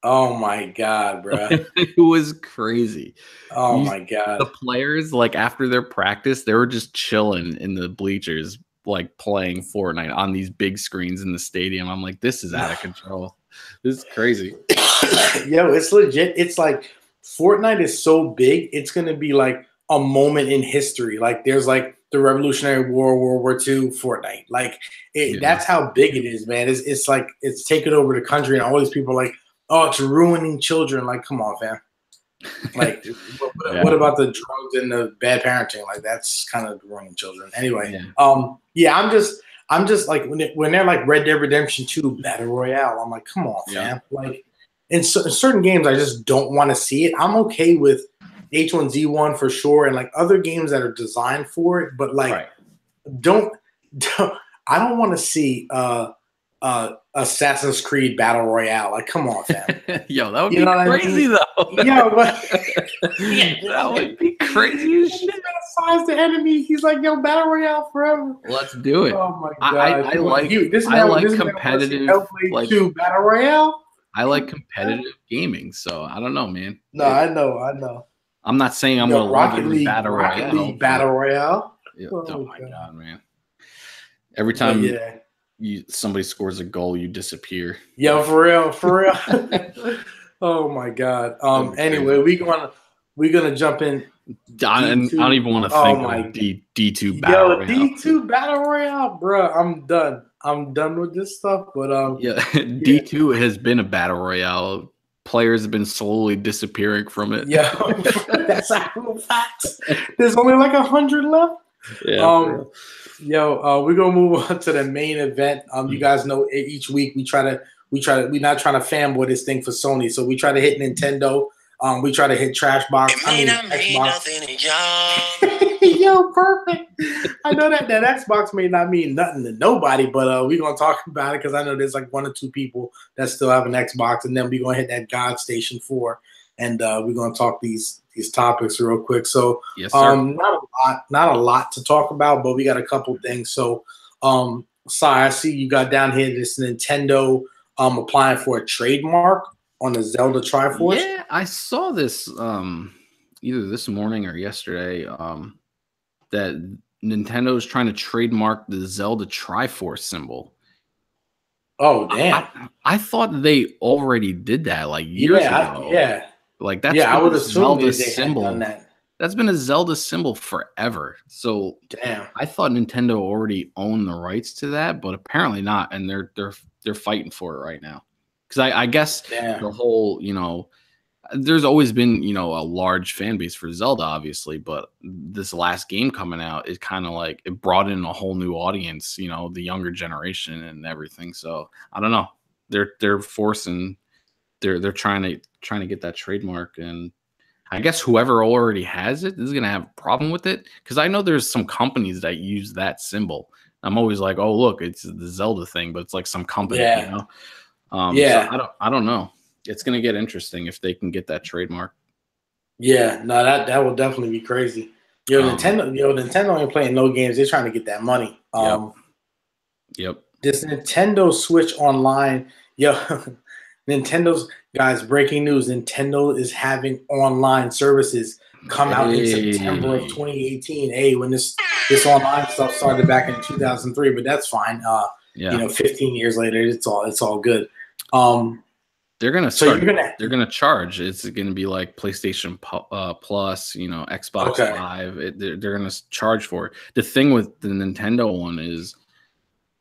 Oh my God, bro. It was crazy. Oh my God. The players, like after their practice, they were just chilling in the bleachers, like playing Fortnite on these big screens in the stadium. I'm like, this is out of control. This is crazy. Yo, it's legit. It's like Fortnite is so big, it's going to be like a moment in history. Like there's like the Revolutionary War, World War II, Fortnite. Like that's how big it is, man. It's like it's taken over the country, and all these people are like, oh, it's ruining children. Like, come on, fam. Like, what about the drugs and the bad parenting? Like, that's kind of ruining children. Anyway, I'm just like when they're like Red Dead Redemption 2 Battle Royale, I'm like, come on, fam. Like, in certain games, I just don't want to see it. I'm okay with H1Z1 for sure, and like other games that are designed for it, but like, I don't want to see Assassin's Creed Battle Royale. Like, come on, fam. Yo, that would be crazy, though. Yo, but that would be crazy as shit. Size the enemy. He's like, yo, Battle Royale forever. Let's do it. Oh my God. I like competitive like Battle Royale. I like competitive gaming, so I don't know, man. No, I know. I'm not saying I'm gonna love every Battle Royale. Yeah, oh my God, man. Every time somebody scores a goal, you disappear. Yo, for real. Oh my God. Anyway, we're gonna jump in. I don't even want to think of D2 Battle Royale. D2 Battle Royale, bro. I'm done. I'm done with this stuff. But Yeah, yeah, D2 has been a battle royale. Players have been slowly disappearing from it. yeah, that's actual facts. There's only like 100 left. Yeah, for real. We're gonna move on to the main event. You guys know each week we're not trying to fanboy this thing for Sony, so we try to hit Nintendo. We try to hit Trashbox. Xbox. Yo, perfect. I know that Xbox may not mean nothing to nobody, but we're gonna talk about it because I know there's like 1 or 2 people that still have an Xbox, and then we're gonna hit that God Station 4, and we're gonna talk these topics real quick. So, Yes, sir. not a lot to talk about, but we got a couple things. So, Si, I see you got down here this Nintendo applying for a trademark on the Zelda Triforce. Yeah, I saw this either this morning or yesterday that Nintendo is trying to trademark the Zelda Triforce symbol. Oh, damn. I thought they already did that like years ago. Like that's I would assume Zelda they had done that. That's been a Zelda symbol forever. So damn, I thought Nintendo already owned the rights to that, but apparently not, and they're fighting for it right now. Because I guess the whole, there's always been, a large fan base for Zelda, obviously, but this last game coming out is kind of like it brought in a whole new audience, the younger generation and everything. So I don't know. They're forcing, they're trying to get that trademark, and I guess whoever already has it is gonna have a problem with it. Because I know there's some companies that use that symbol. I'm always like, oh look, it's the Zelda thing, but it's like some company, So I don't know. It's gonna get interesting if they can get that trademark. Yeah, no, that will definitely be crazy. Nintendo ain't playing no games. They're trying to get that money. Yep. This Nintendo Switch Online, Nintendo's guys, breaking news: Nintendo is having online services come out in September of 2018. Hey, when this online stuff started back in 2003, but that's fine. 15 years later, it's all good. They're gonna start. They're gonna charge. It's gonna be like PlayStation Plus, Xbox Live. They're gonna charge for it. The thing with the Nintendo one is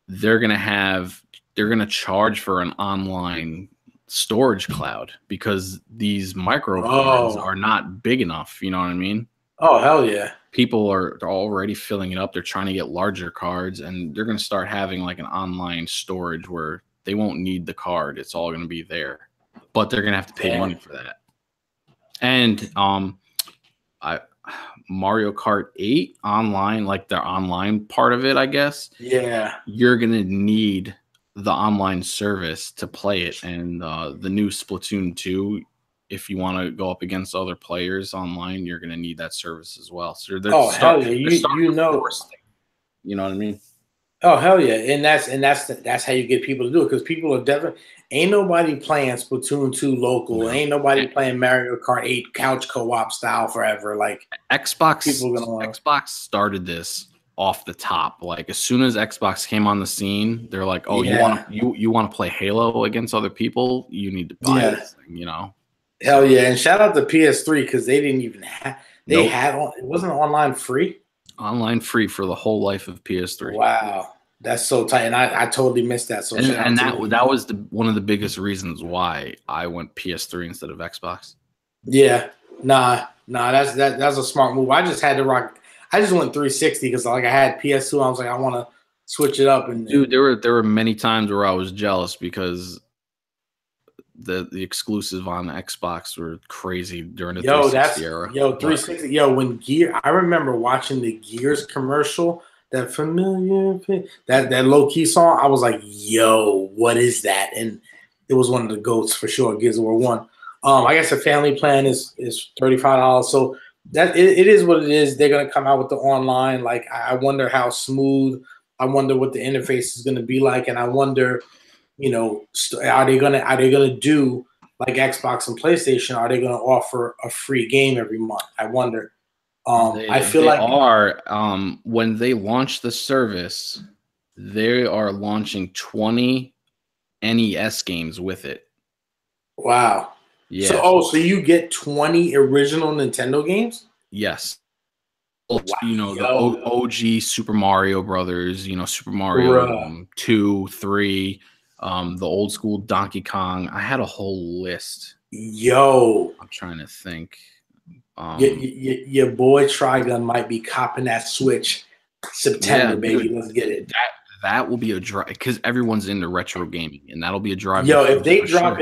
they're gonna charge for an online storage cloud because these micro cards are not big enough. You know what I mean? Oh hell yeah! People are already filling it up. They're trying to get larger cards, and they're gonna start having like an online storage where they won't need the card. It's all going to be there, but they're going to have to pay money for that. And Mario Kart 8 online, like the online part of it, I guess. Yeah. You're going to need the online service to play it. And the new Splatoon 2, if you want to go up against other players online, you're going to need that service as well. So hell yeah. You know what I mean? Oh hell yeah, and that's how you get people to do it, because people are definitely ain't nobody playing Splatoon 2 local, ain't nobody playing Mario Kart 8 couch co-op style forever. Like Xbox started this off the top. Like as soon as Xbox came on the scene, they're like, "Oh, you want to play Halo against other people? You need to buy this thing," Hell yeah, and shout out to PS3 because they didn't even have it wasn't online free. Online free for the whole life of PS3. Wow, that's so tight, and I totally missed that. So that was one of the biggest reasons why I went PS3 instead of Xbox. Yeah, nah, that's a smart move. I just had to rock. I just went 360 because like I had PS2. I was like, I want to switch it up. And dude, there were many times where I was jealous because the exclusive on Xbox were crazy during the 360 era. 360. When I remember watching the Gears commercial, that familiar, that low key song. I was like, yo, what is that? And it was one of the GOATs for sure. Gears of War 1. I guess the family plan is $35. So that it is what it is. They're gonna come out with the online. Like I wonder how smooth. I wonder what the interface is gonna be like, and I wonder, are they gonna do like Xbox and PlayStation? Are they gonna offer a free game every month? I wonder. I feel like when they launch the service, they are launching 20 NES games with it. Wow. Yeah. So you get 20 original Nintendo games? Yes. you know, the OG Super Mario Brothers, you know, Super Mario 2, 3, the old school Donkey Kong. I had a whole list. Yo, I'm trying to think. Your boy Trigun might be copping that Switch September, baby. Let's get it. That will be a drive because everyone's into retro gaming, and that'll be a drive. Yo, if they drop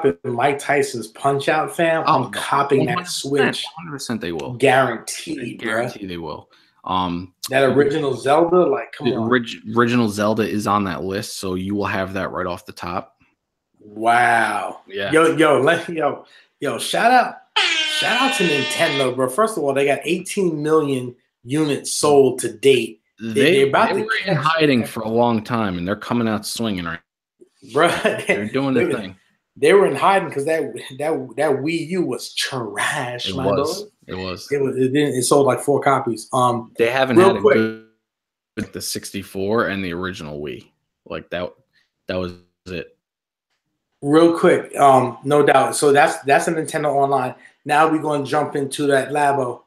it, Mike Tyson's Punch Out, fam, I'm copping that Switch. 100% they will. Guaranteed, guarantee they will. That original Zelda, like, come on. Original Zelda is on that list, so you will have that right off the top. Wow. Yeah. Yo, shout out to Nintendo, bro. First of all, they got 18 million units sold to date. They were in hiding for a long time, and they're coming out swinging right now. Bro, they're doing the thing. They were in hiding because that Wii U was trash. It was. It sold like 4 copies. They haven't had a good with the 64 and the original Wii. Like that was it. Real quick, no doubt. So that's a Nintendo Online. Now we're going to jump into that Labo.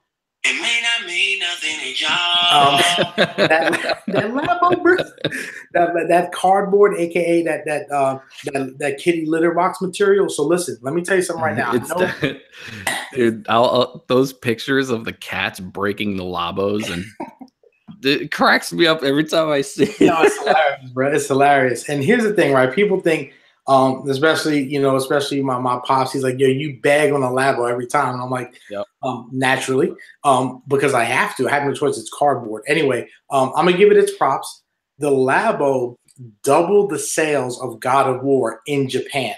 It may not mean nothing to y'all. That Labo, bro. That cardboard, aka that kitty litter box material. So listen, let me tell you something right now. Dude, those pictures of the cats breaking the Labos, and it cracks me up every time I see it. No, it's hilarious, bro. It's hilarious. And here's the thing, right? People think, especially my pops, he's like, yo, you bag on a Labo every time. And I'm like, yep. Naturally, because I have to. I have no choice. It's cardboard. Anyway, I'm going to give it its props. The Labo doubled the sales of God of War in Japan.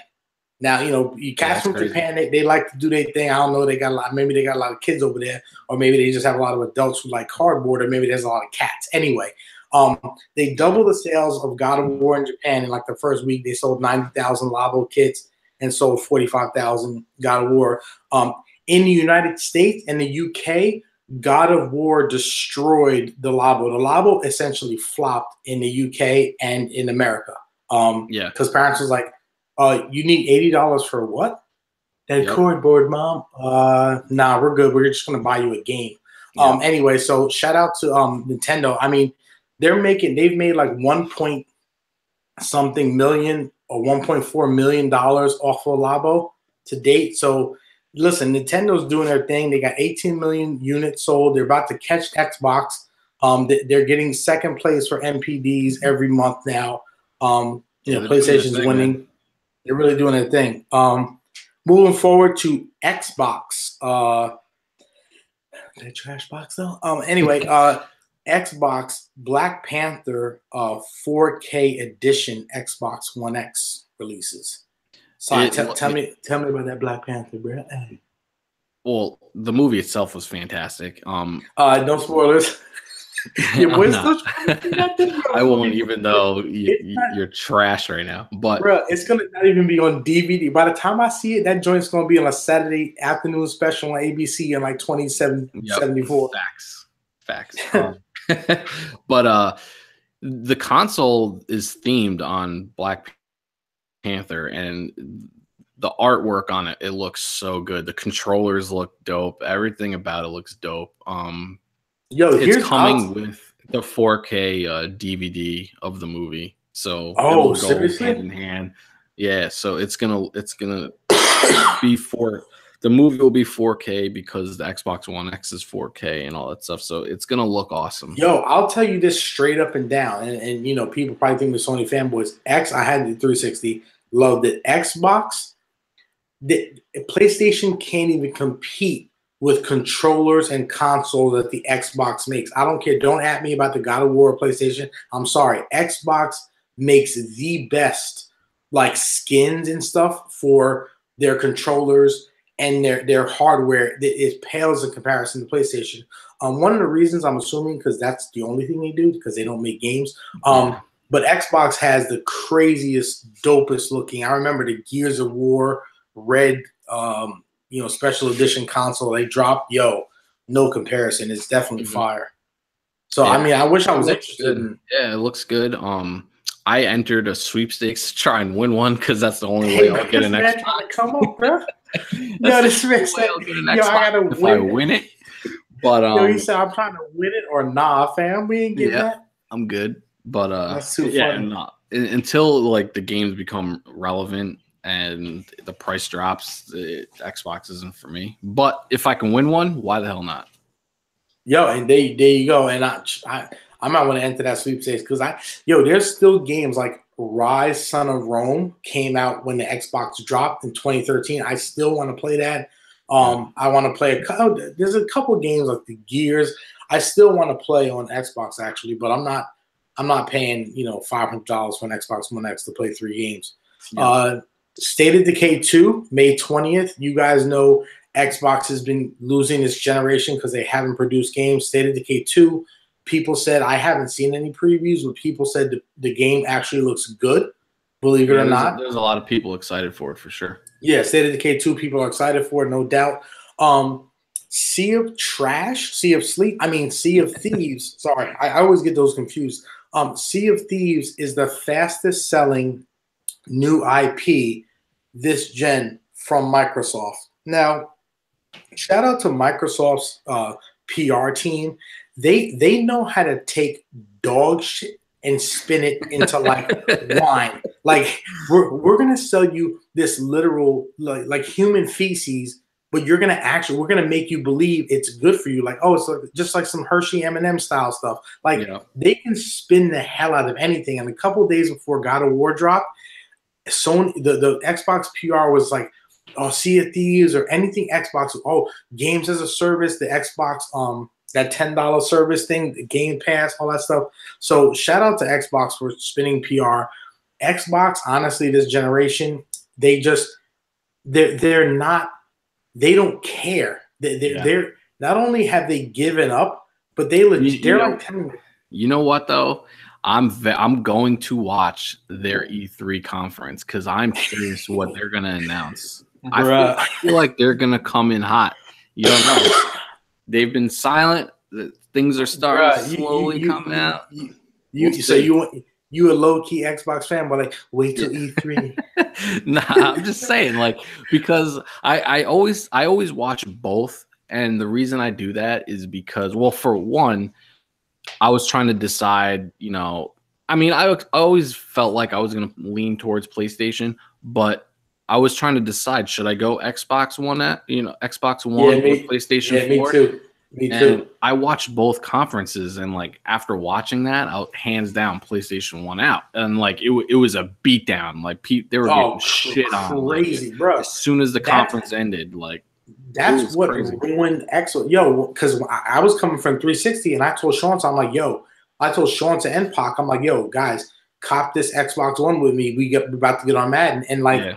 Now, you cats from Japan, they like to do their thing. I don't know. Maybe they got a lot of kids over there, or maybe they just have a lot of adults who like cardboard, or maybe there's a lot of cats. Anyway, they doubled the sales of God of War in Japan. In like the first week, they sold 90,000 Labo kits and sold 45,000 God of War. In the United States and the UK, God of War destroyed the Labo. The Labo essentially flopped in the UK and in America. Because parents was like, you need $80 for what? That cardboard, Mom? Nah, we're good. We're just going to buy you a game. Anyway, so shout out to Nintendo. I mean, they've made like 1-point-something million or $1.4 million off of Labo to date. So listen, Nintendo's doing their thing. They got 18 million units sold. They're about to catch Xbox. They're getting second place for MPDs every month now. PlayStation's winning. Man. They're really doing their thing. Moving forward to Xbox. That trash box though. Anyway, Xbox Black Panther 4K edition Xbox One X releases. Sorry, tell me about that Black Panther, bro. Hey. Well, the movie itself was fantastic. No spoilers. I won't, even though you're trash right now. But bro, it's gonna not even be on DVD. By the time I see it, that joint's gonna be on a Saturday afternoon special on ABC in like 2074. Facts. But the console is themed on Black Panther, and the artwork on it looks so good. The controllers look dope. Everything about it looks dope. It's coming with the 4K DVD of the movie, so it'll go seriously? hand in hand. Yeah, so it's gonna be the movie will be 4K because the Xbox One X is 4K and all that stuff. So it's gonna look awesome. Yo, I'll tell you this straight up and down, and people probably think we're Sony fanboys. I had the 360, loved it. Xbox, the PlayStation can't even compete with controllers and consoles that the Xbox makes. I don't care. Don't at me about the God of War PlayStation. I'm sorry. Xbox makes the best like skins and stuff for their controllers and their hardware. It pales in comparison to PlayStation. One of the reasons, I'm assuming, because that's the only thing they do, because they don't make games. But Xbox has the craziest, dopest looking. I remember the Gears of War red special edition console they dropped. No comparison. It's definitely fire. So I mean, I wish I was interested in. Yeah, it looks good. I entered a sweepstakes to try and win one because that's the only way I'll get an Xbox. Come on, bro. Yo, this man said, I win it. But Yo, he said, "I'm trying to win it," or "Nah, fam, we ain't getting that." I'm good. But That's too funny. funny. Until like the games become relevant and the price drops, Xbox isn't for me. But if I can win one, why the hell not? Yo, and there you go. And I might want to enter that sweepstakes because there's still games like Rise Son of Rome came out when the Xbox dropped in 2013. I still want to play that. I want to play there's a couple games like the Gears. I still want to play on Xbox actually, but I'm not paying $500 for an Xbox One X to play 3 games. Yeah. State of Decay 2, May 20th. You guys know Xbox has been losing this generation because they haven't produced games. State of Decay 2, people said, I haven't seen any previews, but people said the game actually looks good, believe it or not. There's a lot of people excited for it, for sure. Yeah, State of Decay 2, people are excited for it, no doubt. Sea of Thieves. Sorry, I always get those confused. Sea of Thieves is the fastest selling new IP this gen from Microsoft. Now, shout out to Microsoft's PR team. They know how to take dog shit and spin it into like wine. Like we're gonna sell you this literal like human feces, but we're gonna make you believe it's good for you. Like, oh, it's just like some Hershey M&M style stuff. Like they can spin the hell out of anything. And a couple of days before God of War dropped, Sony, the Xbox PR was like, oh, Sea of Thieves or anything Xbox. Oh, games as a service, the Xbox, that $10 service thing, the Game Pass, all that stuff. So shout out to Xbox for spinning PR. Xbox, honestly, this generation, they don't care. They're not only have they given up, but they're like telling me. You know what though? I'm going to watch their E3 conference because I'm curious what they're gonna announce. I feel like they're gonna come in hot. You don't know. They've been silent. Things are starting slowly coming out. You a low key Xbox fan, but like wait till E3. Nah, I'm just saying, like, because I always watch both, and the reason I do that is because, well, for one, I was trying to decide, I always felt like I was going to lean towards PlayStation, but I was trying to decide, should I go Xbox One or PlayStation 4? Me too. I watched both conferences, and like after watching that, hands down PlayStation 1 out, and like it was a beatdown. Like they were getting shit on, crazy, bro. As soon as the conference ended, like. That's what ruined Xbox. Yo, because I was coming from 360, and I told Sean, so I'm like, I told Sean to NPOC, I'm like, yo, guys, cop this Xbox One with me. We're about to get on Madden. And like,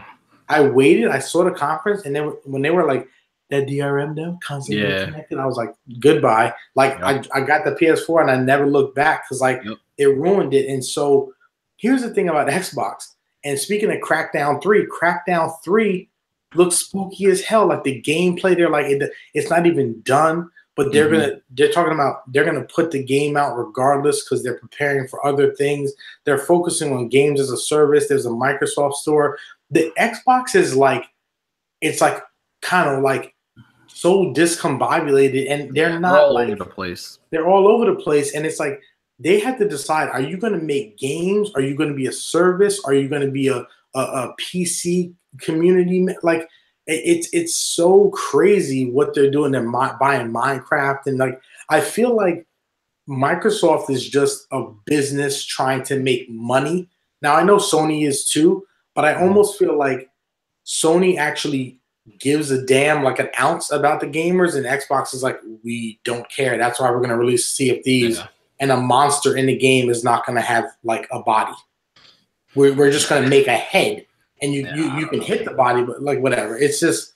I waited, I saw the conference, and then when they were like, that DRM though, constantly connected, I was like, goodbye. Like, I got the PS4 and I never looked back because like it ruined it. And so here's the thing about Xbox. And speaking of Crackdown 3 looks spooky as hell. Like the gameplay, they're like it's not even done, but they're gonna put the game out regardless because they're preparing for other things. They're focusing on games as a service. There's a Microsoft store. The Xbox is like, it's like kind of like so discombobulated, and they're not all over the place. They're all over the place, and it's like they have to decide: are you going to make games? Are you going to be a service? Are you going to be a PC community? Like it's so crazy what they're doing. They're buying Minecraft, and like I feel like Microsoft is just a business trying to make money. Now I know Sony is too, but I almost feel like Sony actually gives a damn like an ounce about the gamers, and Xbox is like, we don't care. That's why we're going to release Sea of Thieves, and a monster in the game is not going to have like a body. We're just going to make a head, and you can hit the body, but like whatever. It's just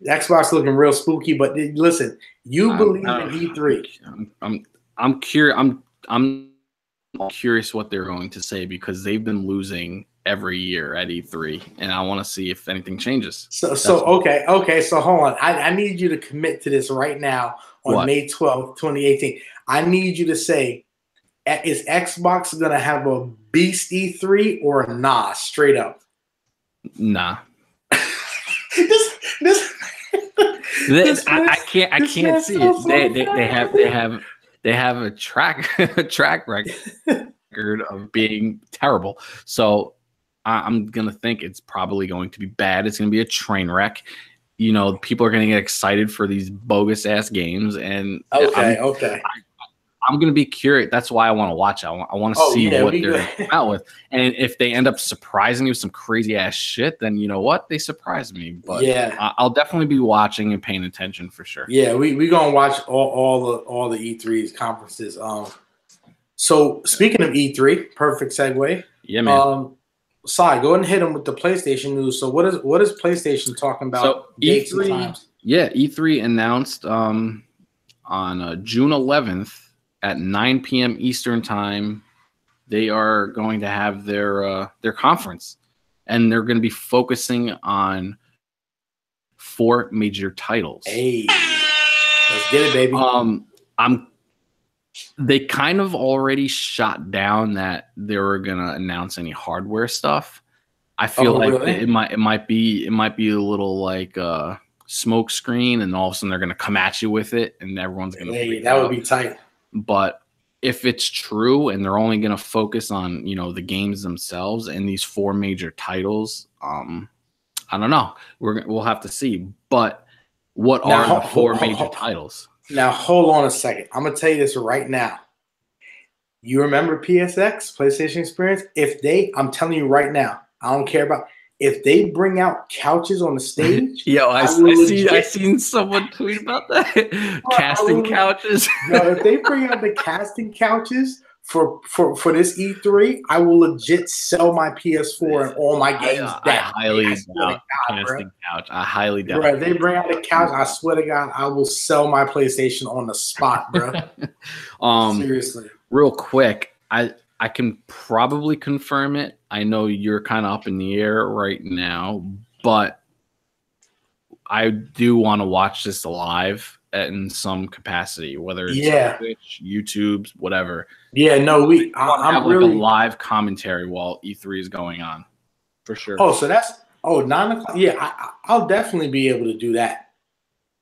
Xbox looking real spooky. But listen, you believe in E3. I'm curious. I'm curious what they're going to say because they've been losing every year at E3, and I want to see if anything changes. So okay. So hold on. I need you to commit to this right now on May 12th, 2018. I need you to say, is Xbox going to have a beast E3 or nah? Straight up. Nah. I can't see it. They have a track record of being terrible. So I'm gonna think it's probably going to be bad. It's gonna be a train wreck. You know, people are gonna get excited for these bogus ass games, and I'm going to be curious. That's why I want to watch it. I want to see what they're going to come out with. And if they end up surprising me with some crazy ass shit, then you know what? They surprise me. But I'll definitely be watching and paying attention for sure. Yeah, we going to watch all the E3's conferences. So speaking of E3, perfect segue. Yeah, man. Sai, go ahead and hit them with the PlayStation news. So what is PlayStation talking about? So E3, E3 announced on June 11th. At 9 p.m. Eastern time, they are going to have their conference, and they're going to be focusing on 4 major titles. Hey, let's get it, baby. They kind of already shot down that they were going to announce any hardware stuff. I feel really? it might be a little like smoke screen, and all of a sudden they're going to come at you with it, and everyone's going to. Hey, that would be tight. But if it's true and they're only going to focus on, you know, the games themselves and these 4 major titles, I don't know. We'll have to see. But what are the 4 major titles? Now, hold on a second. I'm going to tell you this right now. You remember PSX, PlayStation Experience? I'm telling you right now, I don't care about. If they bring out couches on the stage, I seen someone tweet about that. Casting couches. No, if they bring out the casting couches for this E3, I will legit sell my PS4 and all my games. I highly doubt casting couch. I highly doubt. Bro, if they bring out the couch, I swear to God, I will sell my PlayStation on the spot, bro. Seriously. Real quick, I can probably confirm it. I know you're kind of up in the air right now, but I do want to watch this live in some capacity, whether it's Twitch, YouTube, whatever. Yeah, no, I'm really like a live commentary while E3 is going on, for sure. Oh, so that's 9 o'clock. Yeah, I'll definitely be able to do that.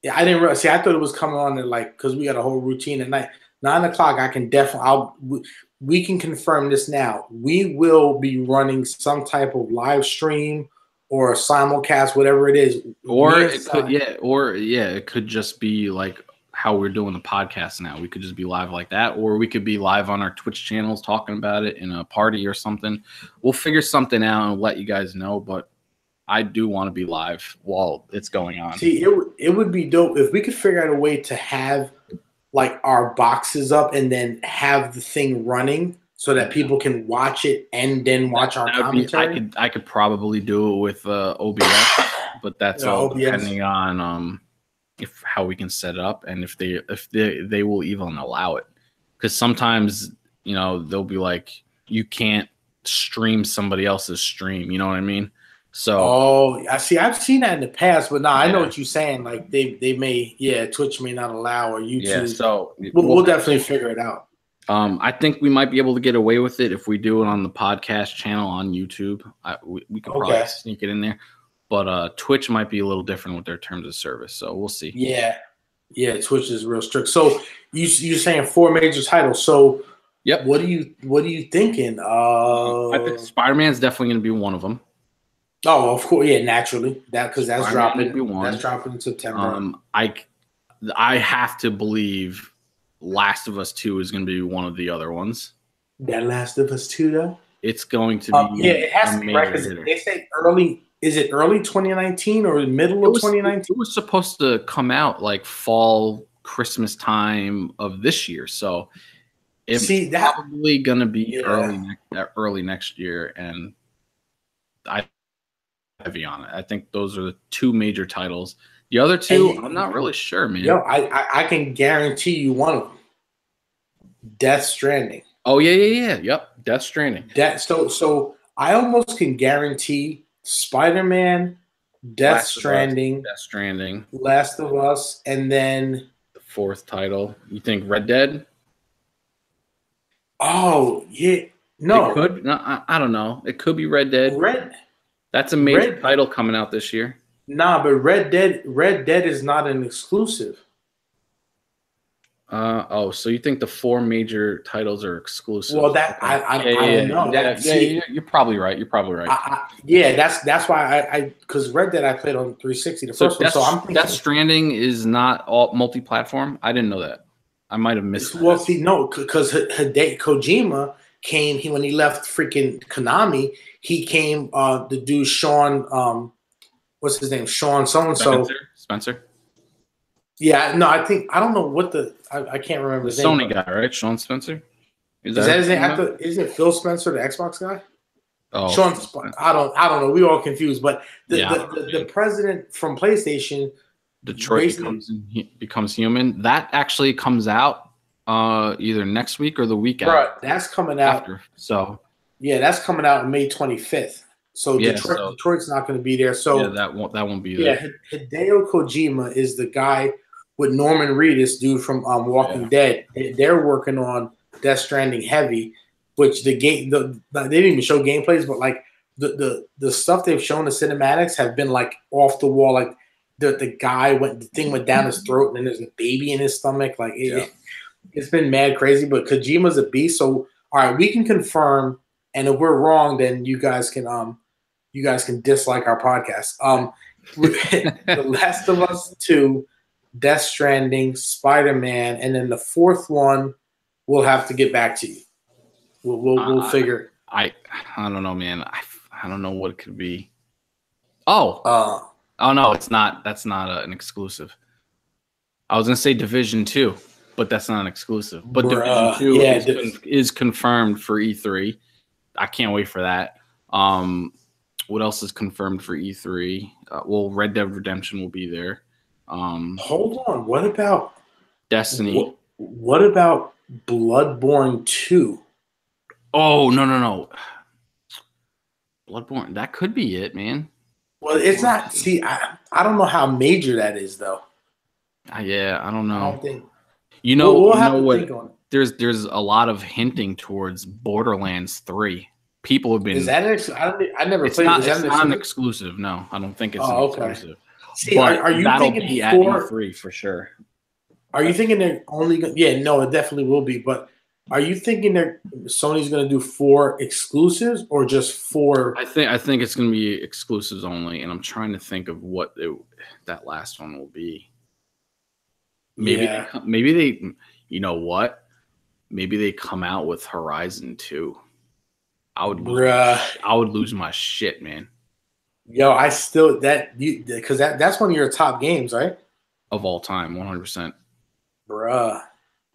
Yeah, I didn't see. I thought it was coming on at because we got a whole routine at night. 9 o'clock, I can definitely. We can confirm this now. We will be running some type of live stream or a simulcast, whatever it is. Or it could just be like how we're doing the podcast now. We could just be live like that, or we could be live on our Twitch channels talking about it in a party or something. We'll figure something out and let you guys know, but I do want to be live while it's going on. See, it would be dope if we could figure out a way to have like our boxes up and then have the thing running so that people can watch it and then watch our commentary. I could probably do it with OBS, but that's all depending on how we can set it up and if they will even allow it. Because sometimes, you know, they'll be like, you can't stream somebody else's stream. You know what I mean? So I see. I've seen that in the past, but I know what you're saying. Like they may, Twitch may not allow or YouTube. Yeah, so we'll definitely figure it out. I think we might be able to get away with it if we do it on the podcast channel on YouTube. We could probably sneak it in there, but Twitch might be a little different with their terms of service. So we'll see. Yeah, Twitch is real strict. So you're saying 4 major titles. So yep. What are you thinking? I think Spider-Man's definitely going to be one of them. Oh, of course, naturally. That's dropping. That's dropping in September. I have to believe Last of Us 2 is going to be one of the other ones. That Last of Us 2, though? It's going to be it has to be right because they say early. Is it early 2019 or middle of 2019? It was supposed to come out like fall, Christmas time of this year. So it's probably going to be early next year, and heavy on it. I think those are the 2 major titles. The other 2, I'm not really sure, man. I can guarantee you one of them. Death Stranding. Oh yeah. Yep, Death Stranding. So I almost can guarantee Spider-Man, Death Stranding, Last of Us, and then the 4th title. You think Red Dead? Oh yeah, no. It could. No, I don't know. It could be Red Dead. That's a major title coming out this year. Nah, but Red Dead is not an exclusive. So you think the 4 major titles are exclusive? Well, that Okay. I don't know. See, You're probably right. You're probably right. yeah, that's why I because Red Dead I played on 360, the So first one. So I'm Death thinking, Stranding is not all multi-platform. I didn't know that. I might have missed well, that. see, no, because Kojima came when he left freaking Konami. He came the dude Sean what's his name, Sean so and so. Spencer, Yeah, no, I don't know what I can't remember the his name, Sony but guy, right? Sean Spencer. is that his name? name? Isn't it Phil Spencer, the Xbox guy? Oh, Sean, I don't know. We all confused, but yeah. the president from PlayStation Detroit basically becomes human. That actually comes out either next week or the week bro, that's coming out. after. So yeah, that's coming out on May 25th. So yeah, Detroit's not going to be there. So yeah, that won't be yeah, there. Hideo Kojima is the guy with Norman Reedus, dude from Walking Dead. They're working on Death Stranding heavy, which they didn't even show gameplays, but like the stuff they've shown, the cinematics have been like off the wall. Like the thing went down his throat, and then there's a baby in his stomach. Like it's been mad crazy. But Kojima's a beast. So all right, we can confirm, and if we're wrong, then you guys can dislike our podcast. The Last of Us 2, Death Stranding, Spider-Man, and then the fourth one we'll have to get back to you. We'll figure. I don't know, man. I don't know what it could be. Oh no, it's not. That's not an exclusive. I was gonna say Division 2, but that's not an exclusive. But Division 2 is confirmed for E3. I can't wait for that. What else is confirmed for E3? Well, Red Dead Redemption will be there. Hold on. What about Destiny? What about Bloodborne 2? Oh, no. Bloodborne. That could be it, man. Well, it's not. See, I don't know how major that is, though. Yeah, I don't know. I don't think. We'll have to think on it. There's a lot of hinting towards Borderlands 3. People have been. Is that I never played. It's not an exclusive. No, I don't think it's an exclusive. See, are you thinking at E3 for sure? Are you thinking they're only? Yeah, no, it definitely will be. But are you thinking that Sony's going to do 4 exclusives or just 4? I think it's going to be exclusives only, and I'm trying to think of what that last one will be. Maybe they. You know what? Maybe they come out with Horizon 2. I would lose my shit, man. Yo, I still because that's one of your top games, right? Of all time, 100%. Bruh,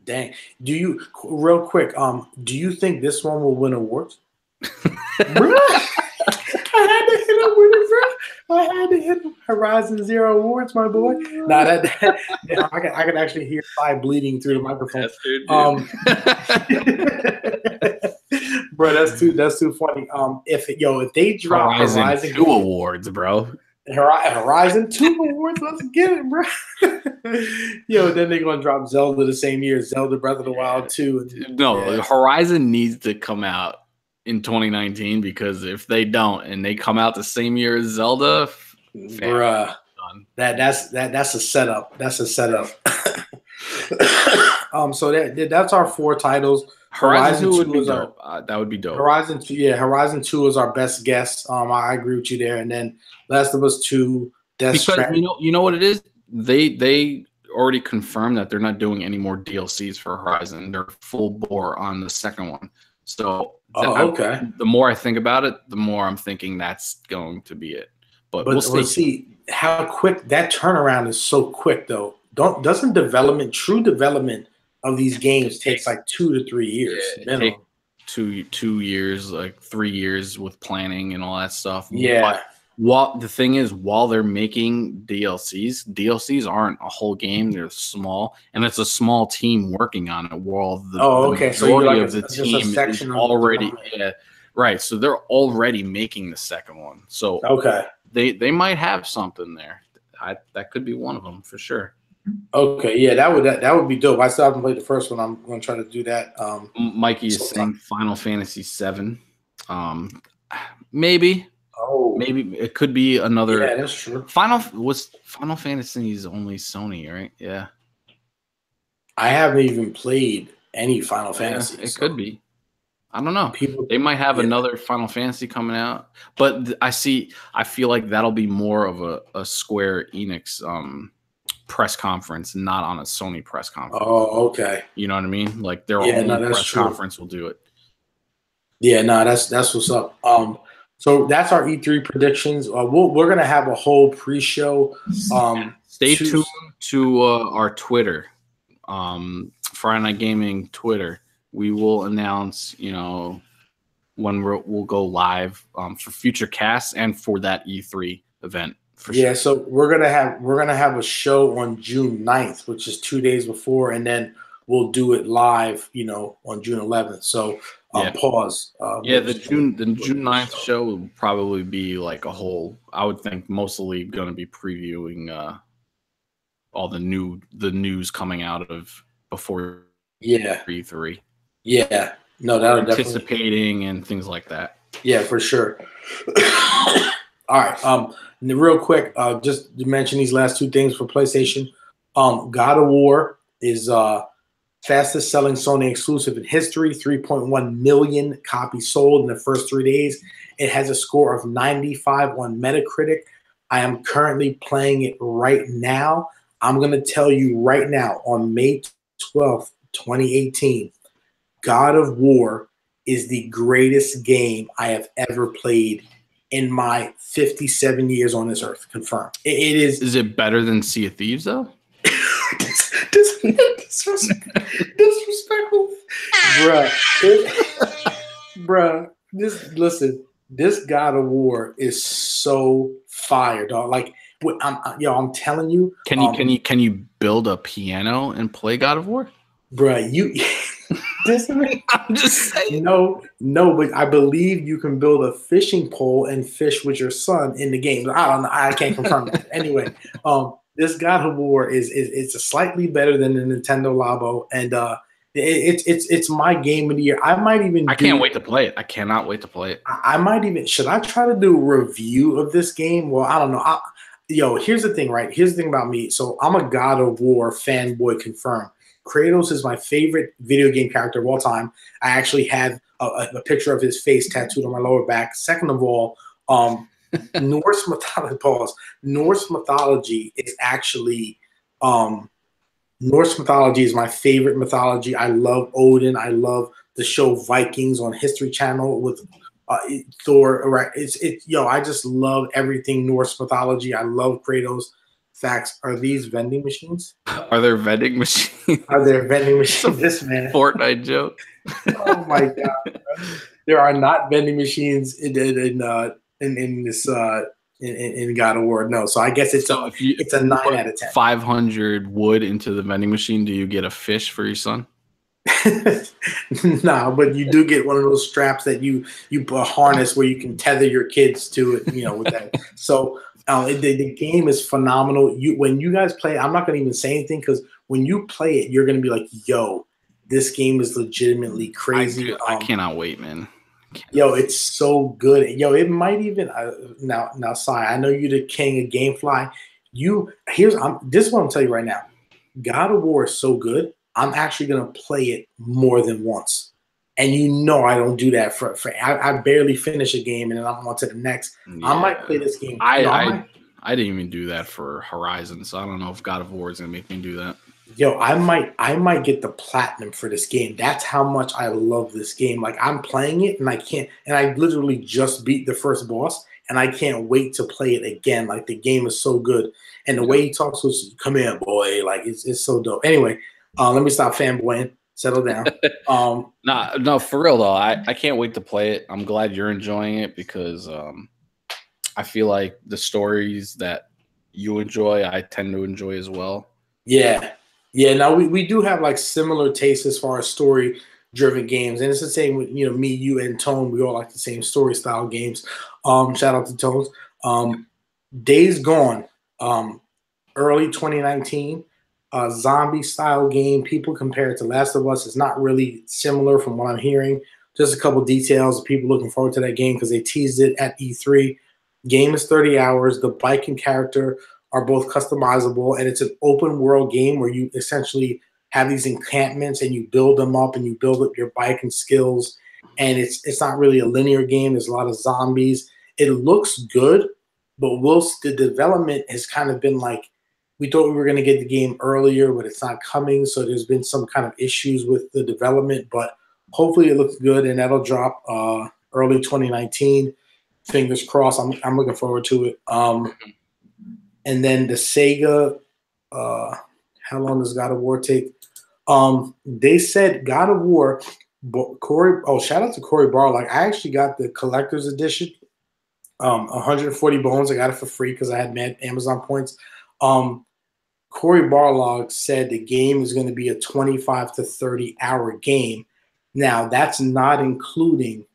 dang. Do you real quick? Do you think this one will win awards? Bruh, I had to hit him with it, bro. I had to hit him. Horizon Zero Awards, my boy. Nah, I can actually hear fire bleeding through the microphone. Bro, that's too funny. If they drop Horizon 2 awards, bro. Horizon 2 awards, let's get it, bro. Then they're gonna drop Zelda the same year, Zelda Breath of the Wild 2. Horizon needs to come out in 2019 because if they don't and they come out the same year as Zelda, bruh, that's a setup. That's a setup. So that's our 4 titles. Horizon 2 would be dope. That would be dope. Horizon 2 is our best guess. I agree with you there. And then Last of Us 2, Death Stranding. You know what it is? They already confirmed that they're not doing any more DLCs for Horizon. They're full bore on the second one. So the more I think about it, the more I'm thinking that's going to be it. But we'll see how quick that turnaround is. So quick though. Doesn't true development of these games takes like 2 to 3 years. Yeah, take 2 years, like 3 years with planning and all that stuff. Yeah. But the thing is, while they're making DLCs aren't a whole game. They're small, and it's a small team working on it. While the majority of the team is already right. So they're already making the second one. So they might have something there. That could be one of them for sure. Okay, yeah, that would be dope. I still haven't played the first one. I'm going to try to do that. Mikey is saying Final Fantasy VII. Maybe. Oh, maybe it could be another. Yeah, that's true. Final Fantasy is only Sony, right? Yeah. I haven't even played any Final Fantasy. It could be. I don't know. People, they might have another Final Fantasy coming out, but I feel like that'll be more of a Square Enix press conference, not on a Sony press conference. Oh, okay. You know what I mean? Like their own press conference will do it. Yeah, no, that's what's up. So that's our E3 predictions. We're gonna have a whole pre-show. Stay tuned to our Twitter, Friday Night Gaming Twitter. We will announce, when we'll go live for future casts and for that E3 event. Sure. So we're gonna have a show on June 9th, which is 2 days before, and then we'll do it live, on June 11th. So pause. The June 9th show will probably be like a whole. I would think mostly going to be previewing all the news coming out of before E3. Yeah, no, that'll anticipating definitely. And things like that. Yeah, for sure. All right. Real quick, just to mention these last two things for PlayStation. God of War is fastest selling Sony exclusive in history. 3.1 million copies sold in the first 3 days. It has a score of 95 on Metacritic. I am currently playing it right now. I'm going to tell you right now, on May 12th, 2018, God of War is the greatest game I have ever played in my 57 years on this earth. Confirmed. It is. Is it better than Sea of Thieves, though? Disrespectful. Bruh. This God of War is so fire, dog. Like, I'm telling you. Can you build a piano and play God of War? Bruh, I'm just saying. No, but I believe you can build a fishing pole and fish with your son in the game. I don't know. I can't confirm that. Anyway, this God of War is slightly better than the Nintendo Labo, and it's my game of the year. I can't wait to play it. I cannot wait to play it. I might even. Should I try to do a review of this game? Well, I don't know. Here's the thing, right? Here's the thing about me. So I'm a God of War fanboy, confirmed. Kratos is my favorite video game character of all time. I actually have a picture of his face tattooed on my lower back. Second of all, Norse mythology is actually Norse mythology is my favorite mythology. I love Odin. I love the show Vikings on History Channel with Thor. Right? I just love everything Norse mythology. I love Kratos. Facts. Are these vending machines? Are there vending machines? Are there vending machines? This man. Fortnite joke. Oh my god! There are not vending machines in this in God of War. No, so I guess it's a 9 out of 10. 500 wood into the vending machine. Do you get a fish for your son? No, but you do get one of those straps that you put a harness where you can tether your kids to it. With that. So. The game is phenomenal. When you guys play it, I'm not going to even say anything because when you play it, you're going to be like, yo, this game is legitimately crazy. I cannot wait, man. It's so good. It might even now, Sai, I know you're the king of GameFly. This is what I'm going to tell you right now. God of War is so good. I'm actually going to play it more than once. And I don't do that for I barely finish a game and then I'm on to the next. Yeah. I might play this game. I didn't even do that for Horizon, so I don't know if God of War is gonna make me do that. I might get the platinum for this game. That's how much I love this game. Like I'm playing it and I literally just beat the first boss and I can't wait to play it again. Like the game is so good. And the way he talks was, come here, boy, like it's so dope. Anyway, let me stop fanboying. Settle down. No, for real though. I can't wait to play it. I'm glad you're enjoying it because I feel like the stories that you enjoy, I tend to enjoy as well. Yeah. Now we do have like similar tastes as far as story-driven games, and it's the same with me, you, and Tone. We all like the same story style games. Shout out to Tones. Days Gone, early 2019. Zombie style game. People compare it to Last of Us. It's not really similar from what I'm hearing. Just a couple details. People looking forward to that game because they teased it at E3. Game is 30 hours. The bike and character are both customizable, and it's an open world game where you essentially have these encampments and you build them up and you build up your bike and skills. And it's not really a linear game. There's a lot of zombies. It looks good, but the development has kind of been like, we thought we were going to get the game earlier, but it's not coming. So there's been some kind of issues with the development, but hopefully it looks good, and that'll drop early 2019. Fingers crossed. I'm looking forward to it. And then the Sega, how long does God of War take? They said God of War, Corey. Oh, shout out to Corey Barr. Like, I actually got the collector's edition. 140 bones. I got it for free because I had mad Amazon points. Corey Barlog said the game is going to be a 25 to 30 hour game. Now, that's not including,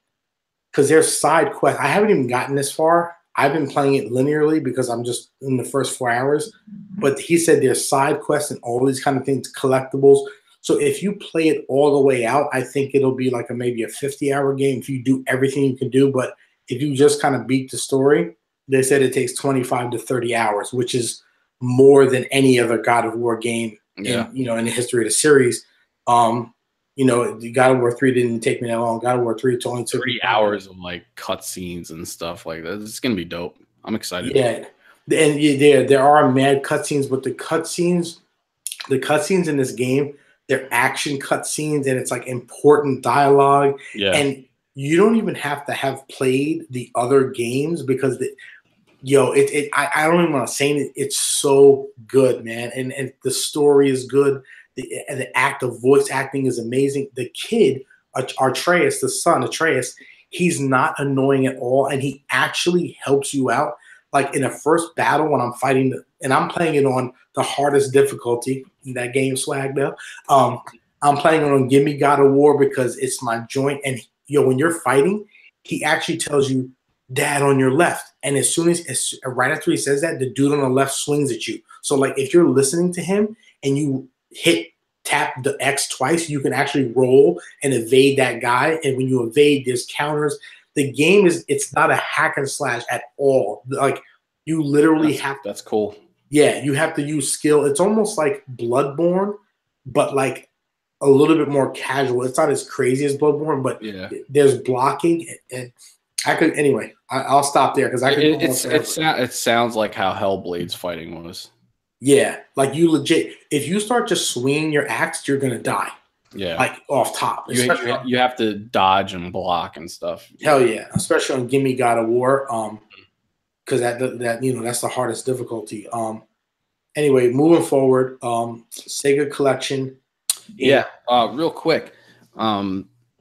because there's side quests. I haven't even gotten this far. I've been playing it linearly because I'm just in the first 4 hours. But he said there's side quests and all these kind of things, collectibles. So if you play it all the way out, I think it'll be like maybe a 50-hour game if you do everything you can do. But if you just kind of beat the story, they said it takes 25 to 30 hours, which is more than any other God of War game in the history of the series. The God of War 3 didn't take me that long. God of War 3 only took 3 hours of like cutscenes and stuff like that. It's gonna be dope. I'm excited. Yeah, and there are mad cutscenes, but the cutscenes in this game, they're action cutscenes, and it's like important dialogue. Yeah, and you don't even have to have played the other games because I don't even want to say it. It's so good, man, and the story is good. The voice acting is amazing. The kid, Atreus, the son, Atreus, he's not annoying at all, and he actually helps you out. Like in the first battle when I'm fighting, and I'm playing it on the hardest difficulty in that game, swag now. I'm playing it on Gimme God of War because it's my joint, and when you're fighting, he actually tells you, Dad on your left. And as soon as right after he says that, the dude on the left swings at you. So like if you're listening to him and you tap the X twice, you can actually roll and evade that guy. And when you evade, there's counters. The game it's not a hack and slash at all. Like you literally that's cool. Yeah, you have to use skill. It's almost like Bloodborne, but like a little bit more casual. It's not as crazy as Bloodborne, but there's blocking and I'll stop there because I could. It sounds like how Hellblade's fighting was. Yeah, like you legit. If you start just swinging your axe, you're gonna die. Yeah, like off top. You have to dodge and block and stuff. Hell yeah, especially on Gimme God of War. Because that's the hardest difficulty. Anyway, moving forward, Sega Collection. Yeah, real quick.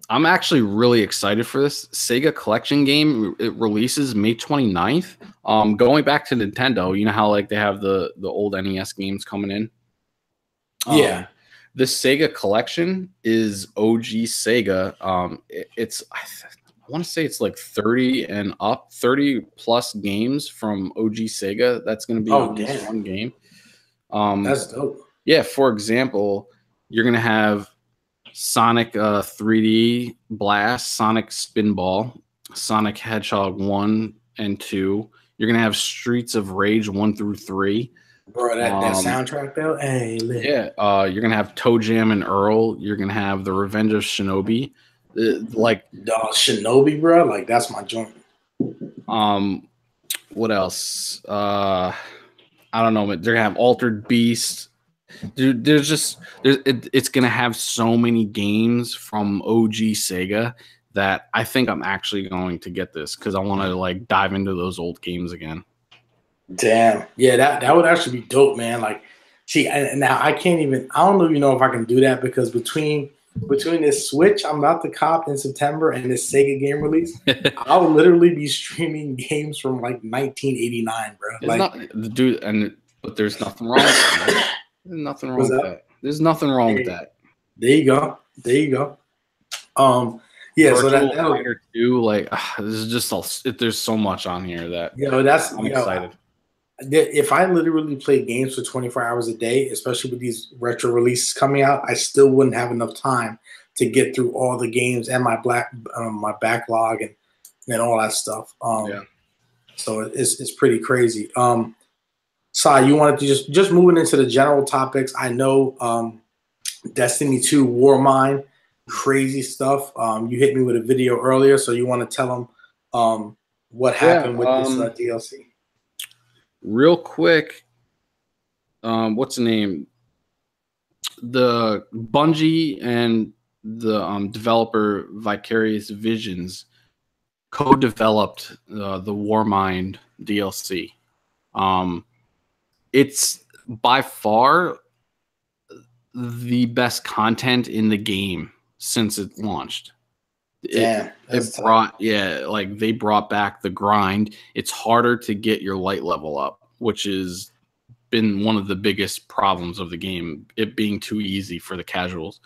I'm actually really excited for this Sega Collection game. It releases May 29th. Going back to Nintendo, you know how like they have the old NES games coming in? Yeah. This Sega Collection is OG Sega. I want to say it's like 30 plus games from OG Sega. That's going to be one game. That's dope. Yeah, for example, you're going to have Sonic 3D Blast, Sonic Spinball, Sonic Hedgehog 1 and 2. You're going to have Streets of Rage 1 through 3. Bro, that soundtrack though, hey, lit. Yeah, you're going to have Toe Jam and Earl. You're going to have The Revenge of Shinobi. Shinobi, bro, like that's my joint. What else? I don't know, but they're going to have Altered Beast. Dude, it's gonna have so many games from OG Sega that I think I'm actually going to get this because I want to like dive into those old games again. Damn, yeah, that would actually be dope, man. Like, see, now I can't even. I don't even know if I can do that because between this Switch I'm about to cop in September and this Sega game release, I'll literally be streaming games from like 1989, bro. But there's nothing wrong with that. There's nothing wrong with that. There's nothing wrong with that. There you go. Yeah. Virtual so that Fighter 2, like there's just there's so much on here that I'm excited. If I literally play games for 24 hours a day, especially with these retro releases coming out, I still wouldn't have enough time to get through all the games and my backlog and all that stuff. So it's pretty crazy. Sai, you wanted to just moving into the general topics. I know Destiny 2 Warmind, crazy stuff. You hit me with a video earlier, so you want to tell them what happened with this DLC? Real quick, what's the name? The Bungie and the developer Vicarious Visions co-developed the Warmind DLC. It's by far the best content in the game since it launched. Damn, they brought back the grind. It's harder to get your light level up, which has been one of the biggest problems of the game, it being too easy for the casuals.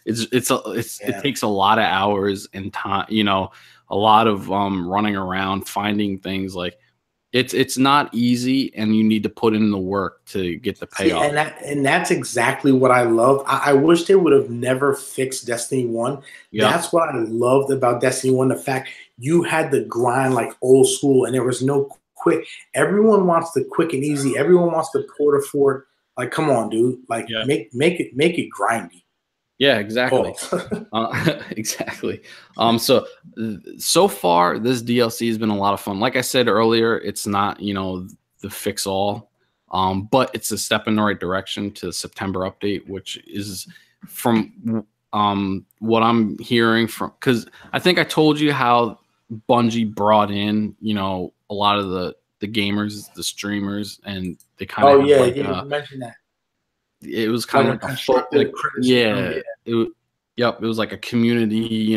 It takes a lot of hours and time, a lot of running around, finding things. Like it's not easy, and you need to put in the work to get the payoff. And that's exactly what I love. I wish they would have never fixed Destiny 1. Yep. That's what I loved about Destiny 1, the fact you had the grind like old school, and there was no quick. Everyone wants the quick and easy. Everyone wants the porter fort. Like, come on, dude. Like, make it grindy. Yeah, exactly. Exactly. So far, this DLC has been a lot of fun. Like I said earlier, it's not, the fix all, but it's a step in the right direction to the September update, which is from what I'm hearing from, because I think I told you how Bungie brought in, a lot of the gamers, the streamers, and they kind of you mentioned that. It was kind of constructive criticism. It was like a community,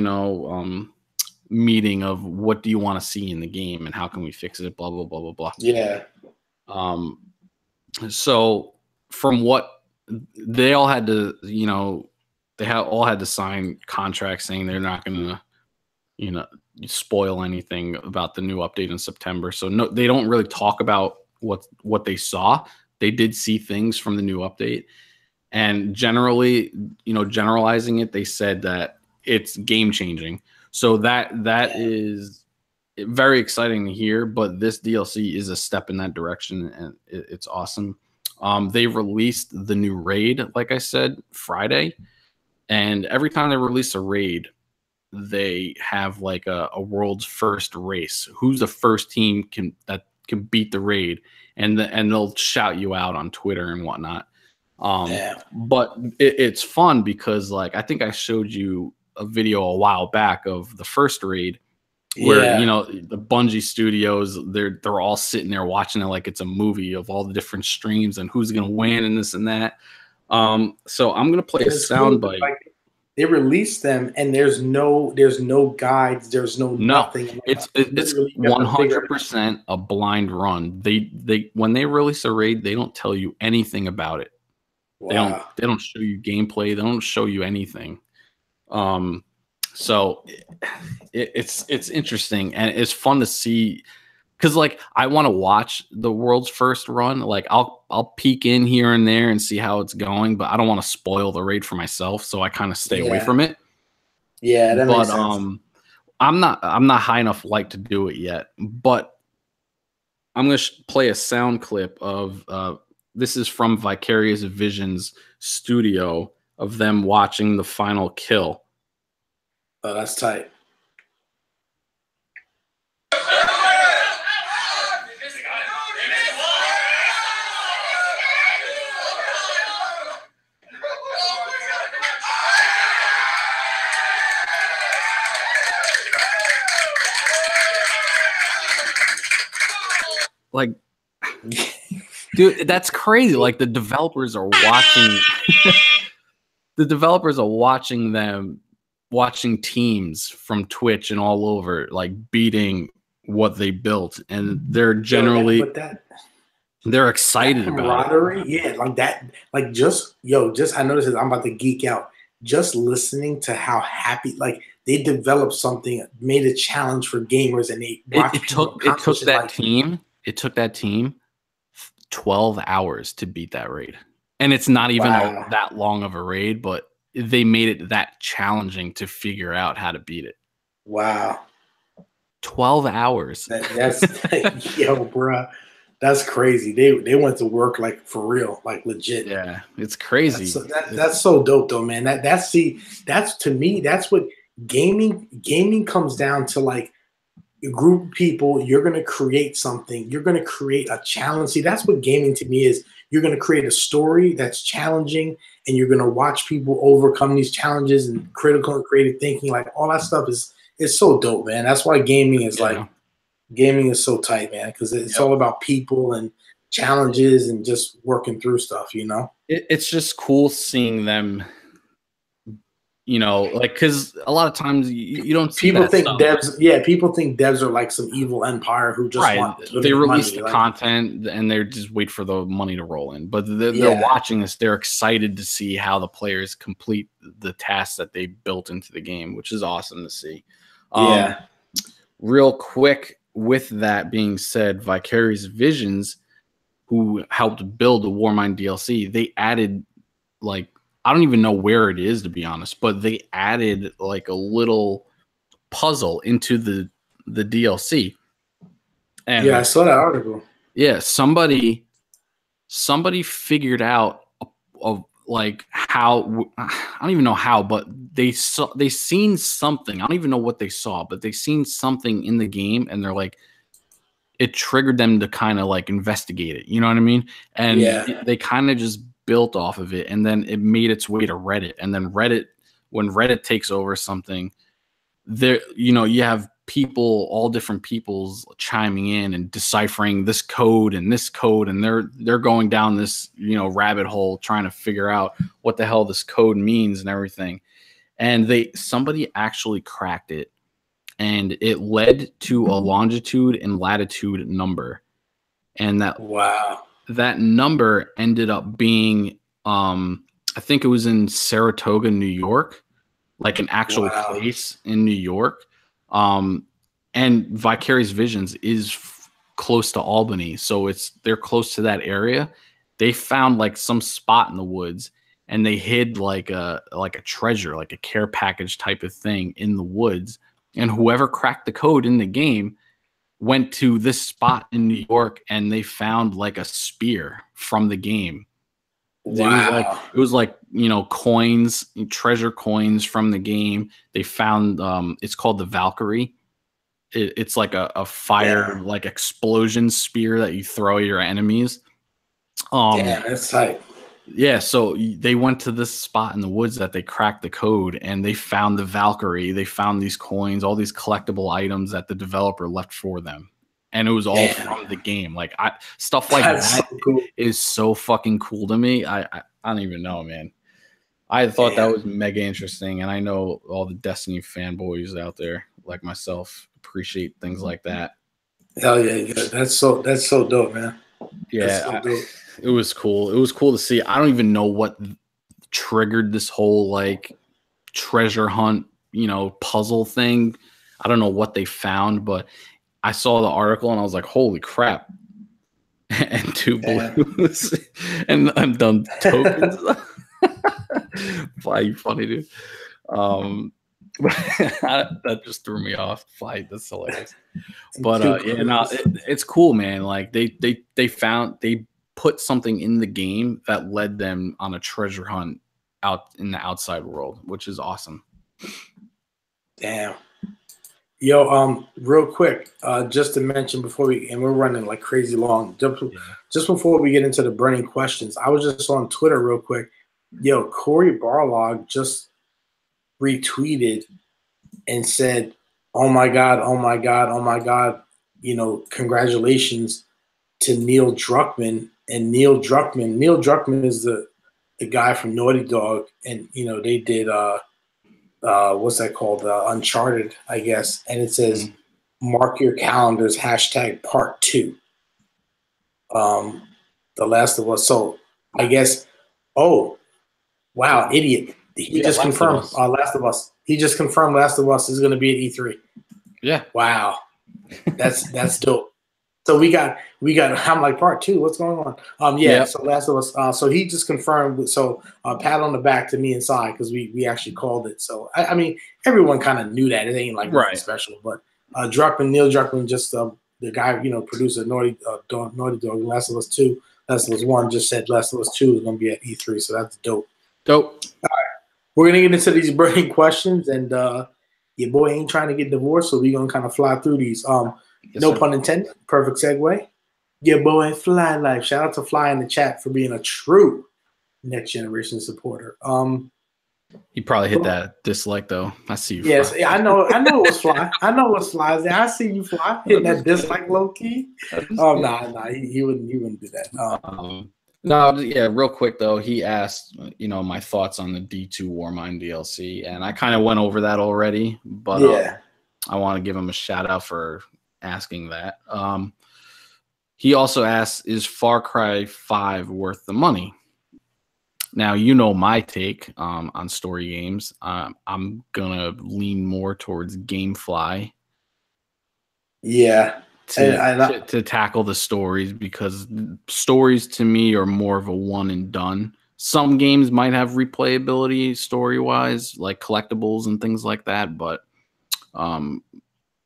meeting of what do you want to see in the game and how can we fix it, blah blah blah blah blah. Yeah. So from what they all had to, all had to sign contracts saying they're not going to, spoil anything about the new update in September. So no, they don't really talk about what they saw. They did see things from the new update, and generally, generalizing it, they said that it's game changing. So that is very exciting to hear. But this DLC is a step in that direction, and it's awesome. They released the new raid, like I said, Friday, and every time they release a raid, they have like a world's first race. Who's the first team that can beat the raid, and they'll shout you out on Twitter and whatnot. But it's fun because, like, I think I showed you a video a while back of the first raid where the Bungie studios, they're all sitting there watching it like it's a movie of all the different streams and who's gonna win and this and that. So I'm gonna play a sound bite. Like, they release them and there's no guides, there's no nothing. It's 100% a blind run. They when they release a raid, they don't tell you anything about it. Wow. They don't show you gameplay. They don't show you anything. So it's interesting, and it's fun to see, because like I want to watch the world's first run. Like I'll peek in here and there and see how it's going, but I don't want to spoil the raid for myself, so I kind of stay away from it. Yeah, that makes sense. I'm not high enough like to do it yet, but I'm gonna play a sound clip of this is from Vicarious Visions studio of them watching the final kill. Oh, that's tight. Like, dude, that's crazy. Like, the developers are watching the developers are watching them, watching teams from Twitch and all over, like, beating what they built, and they're generally they're excited about it. Yeah, like that. Like, just I noticed I'm about to geek out. Just listening to how happy, like, they developed something, made a challenge for gamers, and it took that team 12 hours to beat that raid. And it's not even that long of a raid, but they made it that challenging to figure out how to beat it. Wow. 12 hours. That's yo, bro. That's crazy. They went to work like for real, like legit. Yeah, it's crazy. That's so dope though, man. That's to me, that's what gaming comes down to, like a group of people. You're gonna create something, you're gonna create a challenge. See, that's what gaming to me is. You're gonna create a story that's challenging, and you're gonna watch people overcome these challenges and critical and creative thinking. Like all that stuff is so dope, man. That's why gaming is gaming is so tight, man, because it's all about people and challenges and just working through stuff, you know? It's just cool seeing them, you know, like, because a lot of times you don't see people that think stuff. people think devs are like some evil empire who just want they release money, the content and they're just wait for the money to roll in, but they're watching this, they're excited to see how the players complete the tasks that they built into the game, which is awesome to see. Real quick, with that being said, Vicarious Visions, who helped build the Warmind DLC, they added, like, I don't even know where it is, to be honest, but they added like a little puzzle into the DLC. And I saw that article. Yeah, somebody figured out of like how, I don't even know how, but they seen something. I don't even know what they saw, but they seen something in the game, and they're like, it triggered them to kind of like investigate it. You know what I mean? And they kind of just built off of it, and then it made its way to Reddit. And then when Reddit takes over something, there, you know, you have people, all different peoples chiming in and deciphering this code, and they're going down this, you know, rabbit hole trying to figure out what the hell this code means and everything. And somebody actually cracked it, and it led to a longitude and latitude number. And that number ended up being, I think it was in Saratoga, New York, like an actual place in New York. And Vicarious Visions is close to Albany, so they're close to that area. They found like some spot in the woods, and they hid like a treasure, like a care package type of thing in the woods. And whoever cracked the code in the game went to this spot in New York, and they found like a spear from the game. Wow. It was like, you know, coins, treasure coins from the game. They found, it's called the Valkyrie. It's like a fire, like explosion spear that you throw at your enemies. Damn, that's tight. Yeah, so they went to this spot in the woods that they cracked the code, and they found the Valkyrie. They found these coins, all these collectible items that the developer left for them. And it was all from the game. Like, stuff like that is so fucking cool to me. I don't even know, man. I thought that was mega interesting, and I know all the Destiny fanboys out there, like myself, appreciate things like that. Hell yeah, that's so dope, man. Yeah, so dope. It was cool. It was cool to see. I don't even know what triggered this whole like treasure hunt, you know, puzzle thing. I don't know what they found, but I saw the article and I was like, holy crap. And 2 blues and I'm done tokens. Funny, dude. That just threw me off. That's hilarious. But it's cool, man. Like they put something in the game that led them on a treasure hunt out in the outside world, which is awesome. Damn. Yo, real quick, just to mention before we're running like crazy long, just before we get into the burning questions, I was just on Twitter real quick. Yo, Corey Barlog just retweeted and said, oh my God, you know, congratulations to Neil Druckmann. And Neil Druckmann is the guy from Naughty Dog, and you know, they did what's that called? Uncharted, I guess. And it says, mark your calendars, #part 2. The Last of Us. So I guess, oh, wow, idiot. He just confirmed Last of Us. He just confirmed Last of Us is going to be at E3. Yeah. Wow. That's dope. So we got I'm like part 2. What's going on? So Last of Us. So he just confirmed. So pat on the back to me inside because we actually called it. So I mean everyone kind of knew that. It ain't like nothing special, but Neil Druckmann, just the guy, producer Naughty Dog, Last of Us 2, Last of Us 1 just said Last of Us 2 is going to be at E3, so that's dope. Dope. All right. We're going to get into these burning questions, and your boy ain't trying to get divorced, so we're going to kind of fly through these. No pun intended. Perfect segue. Your boy Fly Life. Shout out to Fly in the chat for being a true next generation supporter. He probably hit that dislike though. I see you. Yes, Fly. I know it was Fly. I know it was Fly. I see you, Fly, hitting that dislike low key. Oh nah, he wouldn't do that. No, yeah, real quick though, he asked, my thoughts on the D2 Warmind DLC, and I kind of went over that already, but yeah, I want to give him a shout out for asking that. He also asked, is Far Cry 5 worth the money? Now, my take on story games. I'm going to lean more towards GameFly. Yeah. To tackle the stories, because stories to me are more of a one and done. Some games might have replayability story-wise, like collectibles and things like that, but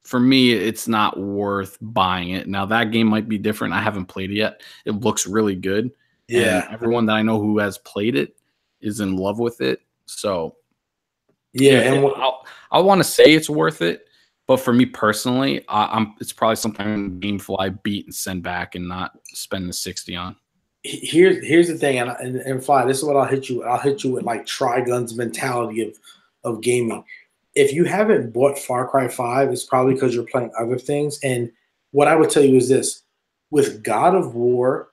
for me, it's not worth buying it. Now, that game might be different. I haven't played it yet. It looks really good. Yeah, and everyone that I know who has played it is in love with it. So, yeah, and I want to say it's worth it, but for me personally, it's probably something GameFly beat and send back and not spend the $60 on. Here's the thing, and Fly, this is what I'll hit you. I'll hit you with like Trigun's mentality of gaming. If you haven't bought Far Cry 5, it's probably because you're playing other things. And what I would tell you is this: with God of War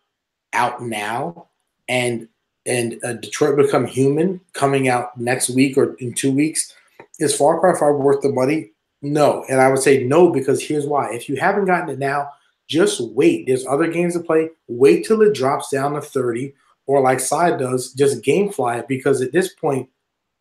out now, and Detroit Become Human coming out next week or in 2 weeks, is Far Cry 5 worth the money? No. And I would say no, because here's why. If you haven't gotten it now, just wait. There's other games to play. Wait till it drops down to 30, or like Side does, just GameFly it, because at this point,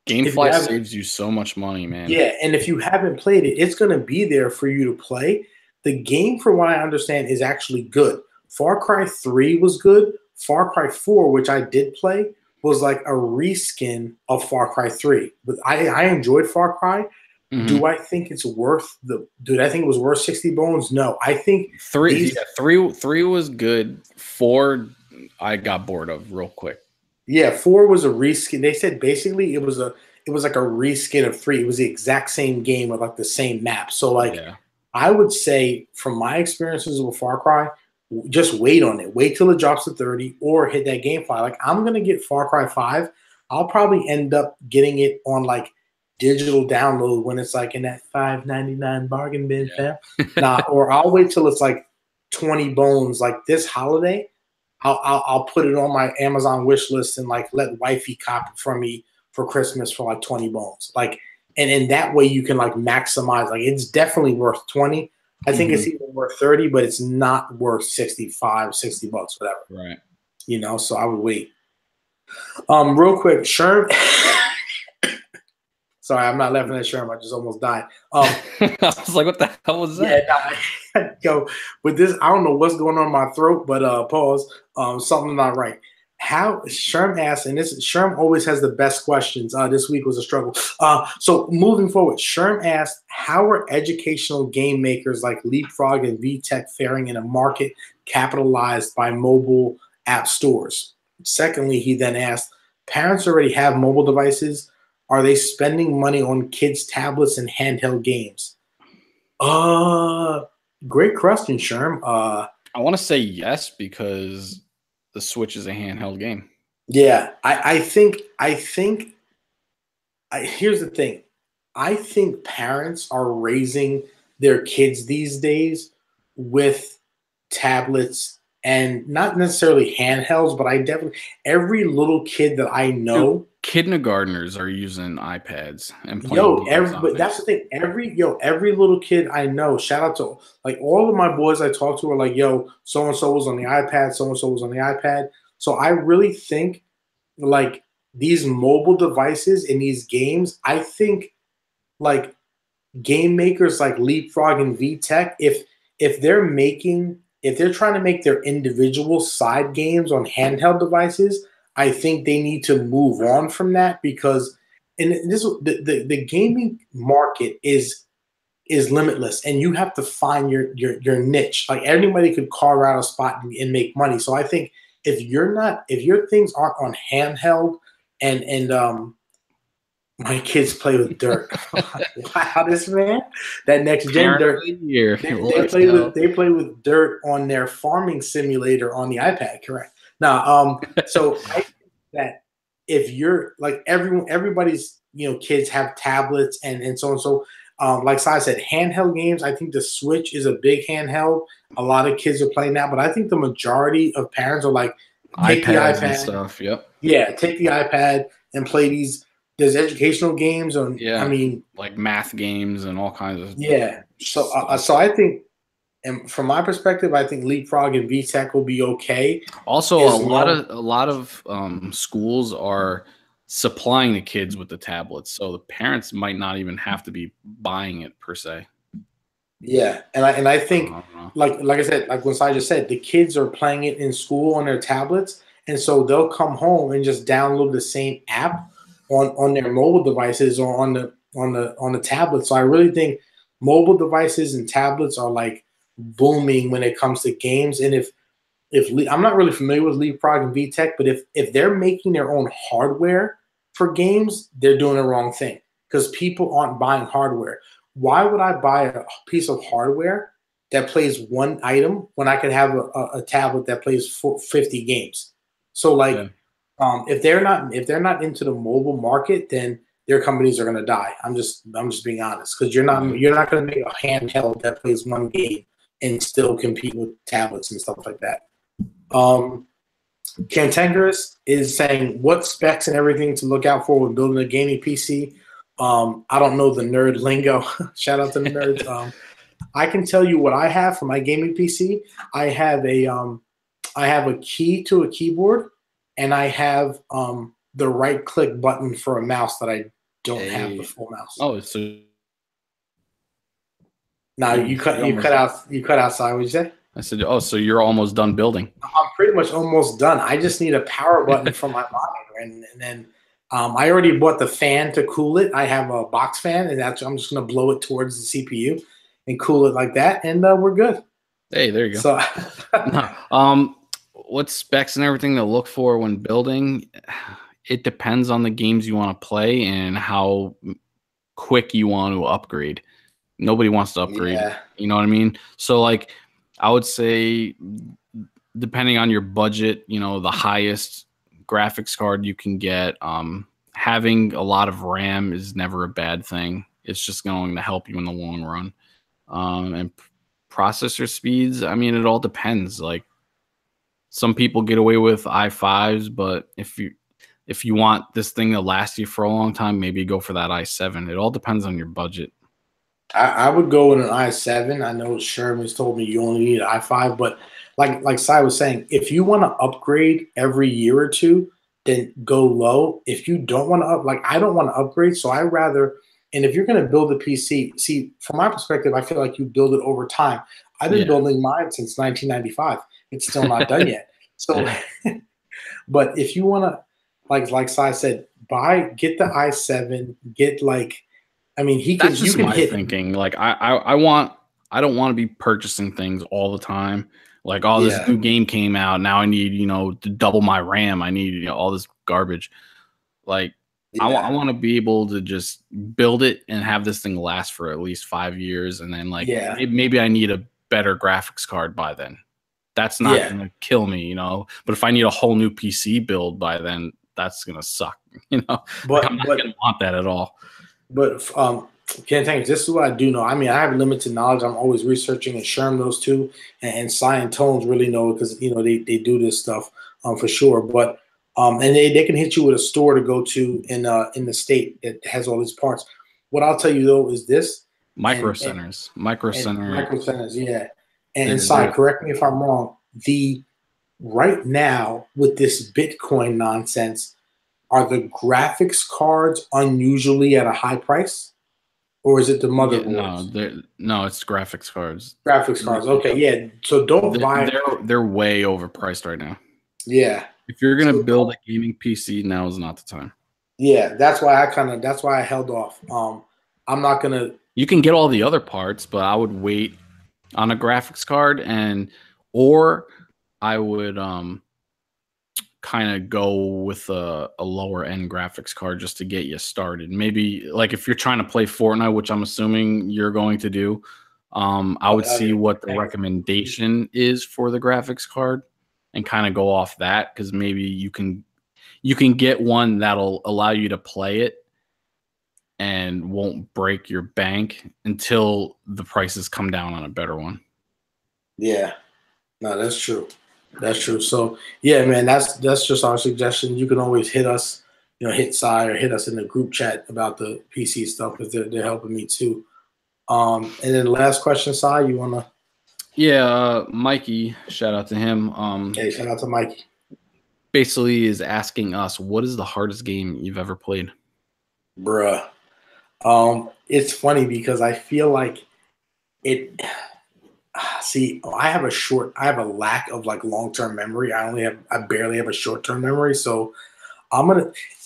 GameFly saves you so much money, man. Yeah, and if you haven't played it, it's going to be there for you to play. The game, from what I understand, is actually good. Far Cry 3 was good. Far Cry 4, which I did play, was like a reskin of Far Cry 3. But I enjoyed Far Cry. Mm-hmm. Do I think it's worth Did I think it was worth 60 bones? No. I think three was good. 4 I got bored of real quick. Yeah, 4 was a reskin. They said basically it was like a reskin of 3. It was the exact same game with like the same map. So like I would say from my experiences with Far Cry, just wait on it. Wait till it drops to 30 or hit that GameFly. Like I'm gonna get Far Cry 5. I'll probably end up getting it on like digital download when it's like in that $5.99 bargain bin, fam. Or I'll wait till it's like 20 bones like this holiday. I'll put it on my Amazon wish list and like let wifey cop it from me for Christmas for like 20 bones. Like, and in that way you can like maximize. Like it's definitely worth 20. I think it's even worth 30, but it's not worth 65, 60 bucks, whatever. Right. So I would wait. Real quick, Sherm. Sorry, I'm not laughing at Sherm. I just almost died. I was like, what the hell was that? Yeah, yo, with this, I don't know what's going on in my throat, but pause. Something not right. How Sherm asked, and Sherm always has the best questions. This week was a struggle. So moving forward, Sherm asked, how are educational game makers like Leapfrog and VTech faring in a market capitalized by mobile app stores? Secondly, he then asked, parents already have mobile devices. Are they spending money on kids' tablets and handheld games? Great question, Sherm. I want to say yes, because the Switch is a handheld game. Yeah, I think here's the thing. I think parents are raising their kids these days with tablets and not necessarily handhelds, but every little kid that I know. Kindergartners are using iPads and playing. But that's the thing. Every little kid I know, shout out to like all of my boys I talk to are like, yo, so and so was on the iPad, so and so was on the iPad. So I really think like these mobile devices in these games, I think like game makers like Leapfrog and VTech, if they're trying to make their individual side games on handheld devices, I think they need to move on from that, because the gaming market is is limitless, and you have to find your niche. Like everybody could carve out a spot and make money. So I think if your things aren't on handheld and my kids play with dirt. Wow, this man, that next gen dirt. They play with dirt on their farming simulator on the iPad. Correct. Now, so I think that if you're like everybody's kids have tablets and so and so. Like I said, handheld games. I think the Switch is a big handheld. A lot of kids are playing that, but I think the majority of parents are like, take the iPad and stuff. Yep. Yeah, take the iPad and play these. There's educational games on. Yeah. I mean, like math games and all kinds of. Yeah. So I think, and from my perspective, I think Leapfrog and VTech will be okay. Also, a lot of schools are supplying the kids with the tablets, so the parents might not even have to be buying it per se. Yeah, and I think like I said, like what I just said, the kids are playing it in school on their tablets, and so they'll come home and just download the same app on their mobile devices or on the tablet. So I really think mobile devices and tablets are like booming when it comes to games. And if I'm not really familiar with Leapfrog and VTech, but if they're making their own hardware for games, they're doing the wrong thing because people aren't buying hardware. Why would I buy a piece of hardware that plays one item when I could have a tablet that plays 50 games? So like, if they're not into the mobile market, then their companies are going to die. I'm just being honest, because you're not going to make a handheld that plays one game and still compete with tablets and stuff like that. Cantankerous is saying what specs and everything to look out for when building a gaming PC. I don't know the nerd lingo. Shout out to the nerds. I can tell you what I have for my gaming PC. I have a key to a keyboard, and I have the right click button for a mouse that I don't have the full mouse. Oh, so now you cut out sideways. What'd you say? I said, oh, so you're almost done building. I'm pretty much almost done. I just need a power button for my monitor, and then I already bought the fan to cool it. I have a box fan, and I'm just going to blow it towards the CPU and cool it like that, and we're good. Hey, there you go. So, what specs and everything to look for when building? It depends on the games you want to play and how quick you want to upgrade. Nobody wants to upgrade. Yeah. You know what I mean? So, like, I would say, depending on your budget, the highest graphics card you can get, having a lot of RAM is never a bad thing. It's just going to help you in the long run. And processor speeds, I mean, it all depends. Like, some people get away with i5s, but if you want this thing to last you for a long time, maybe go for that i7. It all depends on your budget. I would go with an i7. I know Sherman's told me you only need an i5, but like Sai was saying, if you want to upgrade every year or two, then go low. If you don't want to I don't want to upgrade, so I rather. And if you're going to build a PC, see, from my perspective, I feel like you build it over time. I've been building mine since 1995. It's still not done yet. So, but if you want to, like Sai said, get the i7, get That's just my thinking. Like I don't want to be purchasing things all the time. Like, oh, this new game came out. Now I need, to double my RAM. I need, all this garbage. Like, I want to be able to just build it and have this thing last for at least 5 years. And then maybe I need a better graphics card by then. That's not going to kill me, But if I need a whole new PC build by then, that's going to suck, But I'm not going to want that at all. But Cantankerous, this is what I do know. I mean, I have limited knowledge. I'm always researching, and Sherm knows too, and Cy and Tones really know because they do this stuff for sure. But and they can hit you with a store to go to in the state that has all these parts. What I'll tell you though is this: Micro centers, yeah. And Cy, correct me if I'm wrong. Right now with this Bitcoin nonsense, are the graphics cards unusually at a high price? Or is it the motherboards? No, it's graphics cards. Graphics cards. Okay, yeah. So don't buy. They're way overpriced right now. Yeah. If you're gonna build a gaming PC, now is not the time. Yeah, that's why I held off. I'm not gonna You can get all the other parts, but I would wait on a graphics card, or I would kind of go with a lower end graphics card just to get you started. Maybe like if you're trying to play Fortnite, which I'm assuming you're going to do, I would see what the recommendation is for the graphics card and kind of go off that, because maybe you can get one that'll allow you to play it and won't break your bank until the prices come down on a better one. Yeah, no, that's true. That's true. So yeah, man, that's just our suggestion. You can always hit us, hit Cy or hit us in the group chat about the PC stuff, because they're helping me too. And then the last question, Cy, you wanna? Yeah, Mikey, shout out to him. Hey, shout out to Mikey. Basically is asking us, what is the hardest game you've ever played? Bruh. It's funny because I feel like it. See, I have a lack of like long-term memory. I barely have a short-term memory. So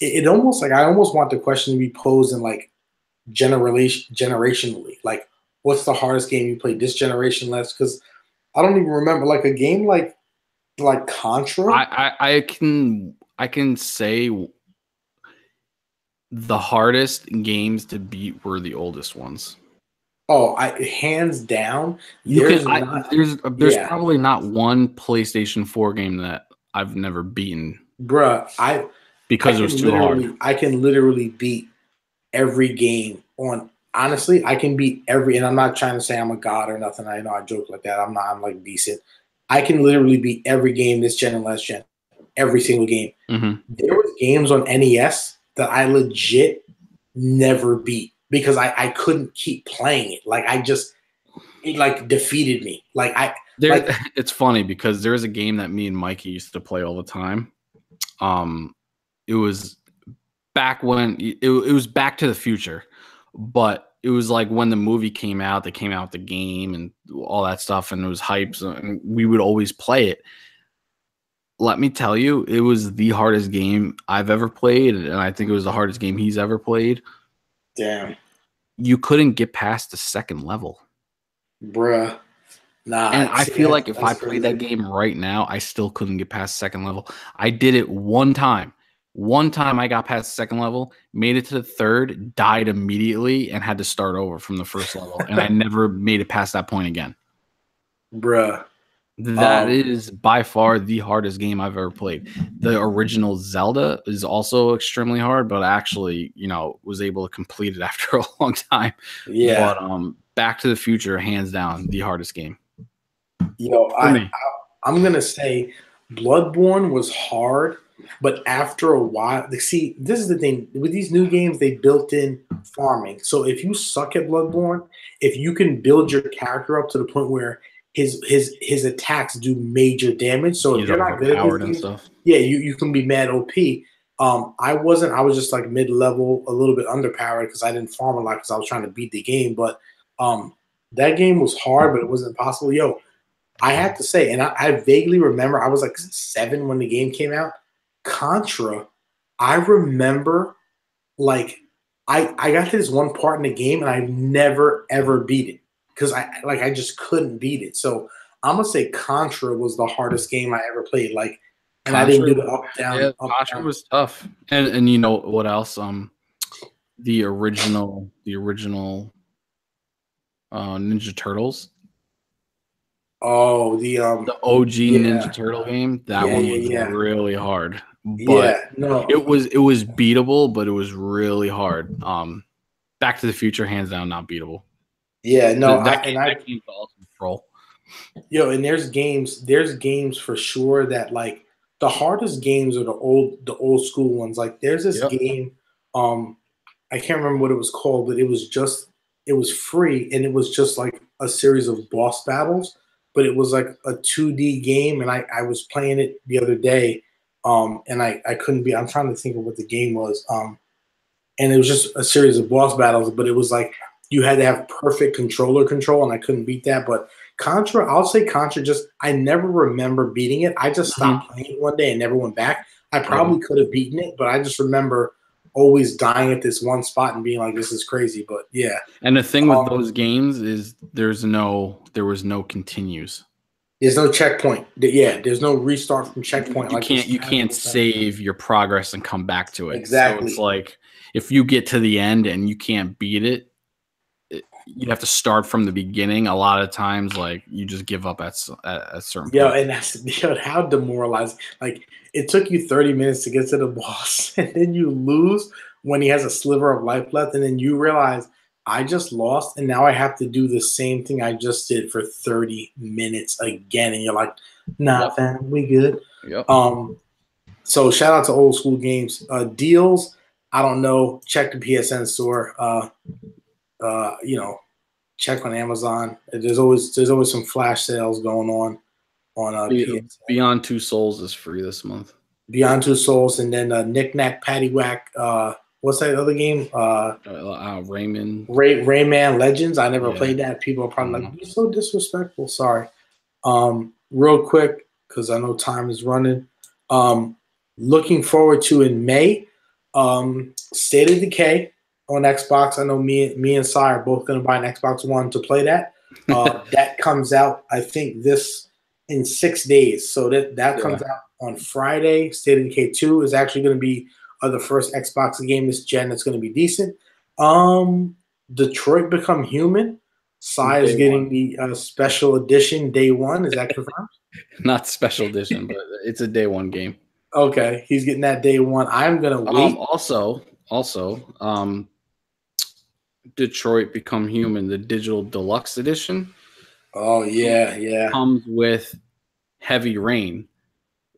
it almost like I almost want the question to be posed in like generationally. Like, what's the hardest game you played this generation last? Because I don't even remember like a game like Contra. I can say the hardest games to beat were the oldest ones. Oh, hands down. There's probably not one PlayStation 4 game that I've never beaten. Bruh, because it was too hard. I can literally beat every game on. Honestly, I can beat every, and I'm not trying to say I'm a god or nothing. I know I joke like that. I'm not. I'm like decent. I can literally beat every game this gen and last gen, every single game. Mm-hmm. There was games on NES that I legit never beat because I couldn't keep playing it. Like it like defeated me. It's funny because there's a game that me and Mikey used to play all the time. It was back when it was Back to the Future, but it was like when the movie came out, they came out with the game and all that stuff, and it was hypes, and we would always play it. Let me tell you, it was the hardest game I've ever played, and I think it was the hardest game he's ever played. Damn. You couldn't get past the second level. Bruh. Nah. And I feel like if I played that game right now, I still couldn't get past second level. I did it one time. One time I got past the second level, made it to the third, died immediately, and had to start over from the first level. And I never made it past that point again. Bruh. That is by far the hardest game I've ever played. The original Zelda is also extremely hard, but I actually, was able to complete it after a long time. Yeah. But Back to the Future, hands down, the hardest game. I'm going to say Bloodborne was hard, but after a while, see, this is the thing. With these new games, they built in farming. So if you suck at Bloodborne, if you can build your character up to the point where his attacks do major damage. So if you're not good at this game, stuff. Yeah, you can be mad OP. I was just like mid-level, a little bit underpowered because I didn't farm a lot because I was trying to beat the game. But that game was hard, but it wasn't impossible. Yo, I have to say, and I vaguely remember I was like 7 when the game came out. Contra, I remember like I got to this one part in the game and I never ever beat it. Because I just couldn't beat it. So I'm gonna say Contra was the hardest game I ever played. And Contra, I didn't do the up down. Yeah, Contra was tough. And you know what else? The original Ninja Turtles. Oh, the OG Ninja Turtle game. That one was really hard. But it was beatable, but it was really hard. Back to the Future, hands down, not beatable. Yeah, no, that game's awesome troll. Yo, and there's games for sure that like the hardest games are the old school ones. Like there's this game, I can't remember what it was called, but it was free and it was just like a series of boss battles, but it was like a 2D game, and I was playing it the other day, and I couldn't be. I'm trying to think of what the game was, and it was just a series of boss battles, but it was like. You had to have perfect controller control, and I couldn't beat that. But Contra, I'll say Contra, I never remember beating it. I just stopped playing it one day and never went back. I probably could have beaten it, but I just remember always dying at this one spot and being like, this is crazy. But yeah. And the thing with those games is there was no continues. There's no checkpoint. Yeah, there's no restart from checkpoint. You can't save your progress and come back to it. Exactly. So it's like if you get to the end and you can't beat it, you have to start from the beginning. A lot of times, like you just give up at a certain point. Yeah, and that's how demoralizing. Like it took you 30 minutes to get to the boss, and then you lose when he has a sliver of life left, and then you realize I just lost, and now I have to do the same thing I just did for 30 minutes again. And you're like, nah, fam, we good. Yep. So shout out to Old School Games. Deals, I don't know. Check the PSN store. Check on Amazon. There's always some flash sales going on PSN. Beyond Two Souls is free this month. Beyond Two Souls, and then Knick Knack Paddywhack. What's that other game? Rayman Legends. I never played that. People are probably like, you're so disrespectful. Sorry. Real quick, because I know time is running. Looking forward to in May, State of Decay on Xbox. I know me and Sai are both going to buy an Xbox One to play that. That comes out, I think, in 6 days. So that comes out on Friday. State of Decay 2 is actually going to be the first Xbox game this gen that's going to be decent. Detroit Become Human. Sai is getting the special edition day one. Is that confirmed? Not special edition, but it's a day one game. Okay, he's getting that day one. I'm gonna wait. Also, Detroit Become Human, the digital deluxe edition. Oh yeah. Comes with Heavy Rain,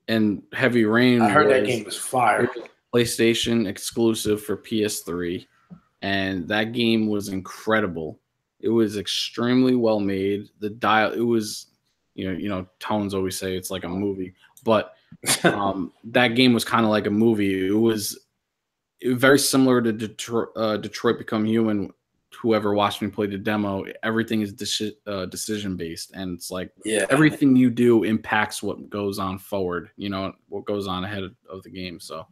and Heavy Rain. I heard that game was fire. PlayStation exclusive for PS3, and that game was incredible. It was extremely well made. It was, Tones always say it's like a movie, but that game was kind of like a movie. It was very similar to Detroit Become Human. Whoever watched me play the demo, everything is decision based, and it's like everything you do impacts what goes on forward. What goes on ahead of the game. So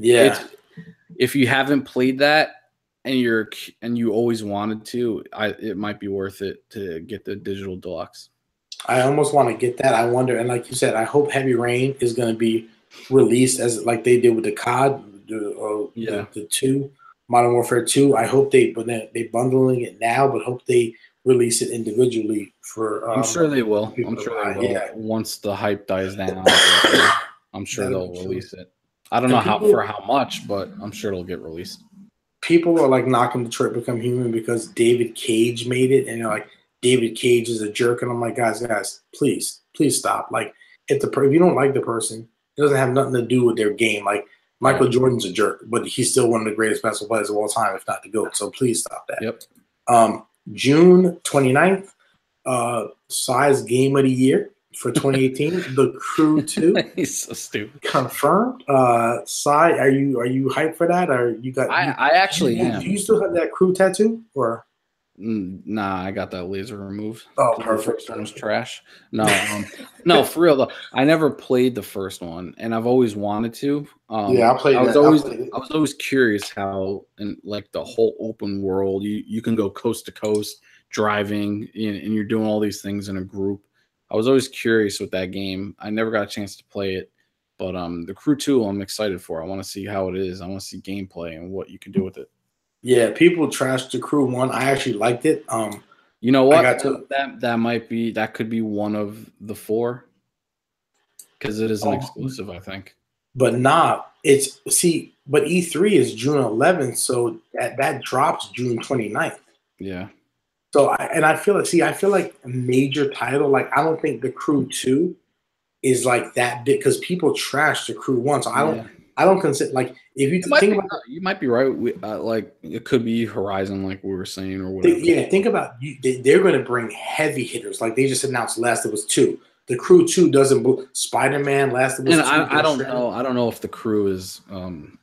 if you haven't played that and you always wanted to, it might be worth it to get the digital deluxe. I almost want to get that. I wonder, and like you said, I hope Heavy Rain is going to be released as like they did with the COD, the 2, Modern Warfare 2. I hope they're bundling it now, but hope they release it individually for. I'm sure they will. I'm sure they will. Yeah. Once the hype dies down, I'm sure they'll release it. I don't know for how much, but I'm sure it'll get released. People are like knocking Detroit Become Human because David Cage made it, and they're like, David Cage is a jerk, and I'm like, guys, please stop. Like, if you don't like the person, it doesn't have nothing to do with their game. Like, Michael Jordan's a jerk, but he's still one of the greatest basketball players of all time, if not the GOAT. So please stop that. Yep. June 29th, Sai's Game of the Year for 2018, The Crew 2. He's so stupid. Confirmed. Sai, are you hyped for that? Or you got? I actually am. Do you still have that Crew tattoo, or? Nah, I got that laser removed. Oh, perfect. perfect. The first one was trash. No, for real though. I never played the first one, and I've always wanted to. I played. I was always curious how, in like the whole open world, you can go coast to coast driving, and you're doing all these things in a group. I was always curious with that game. I never got a chance to play it, but the Crew 2, I'm excited for. I want to see how it is. I want to see gameplay and what you can do with it. Yeah, people trashed the Crew 1. I actually liked it. You know what? That could be one of the 4 because it is an exclusive, I think. But but E3 is June 11th, so that drops June 29th. Yeah. So I feel like a major title. Like I don't think the Crew 2 is like that big because people trash the Crew 1. So I don't consider like if you think about it, you might be right. Like it could be Horizon, like we were saying, or whatever. Think about they're going to bring heavy hitters. Like they just announced Last of Us 2. The Crew 2 doesn't. Spider-Man, Last of Us 2. I don't know. I don't know if the Crew is an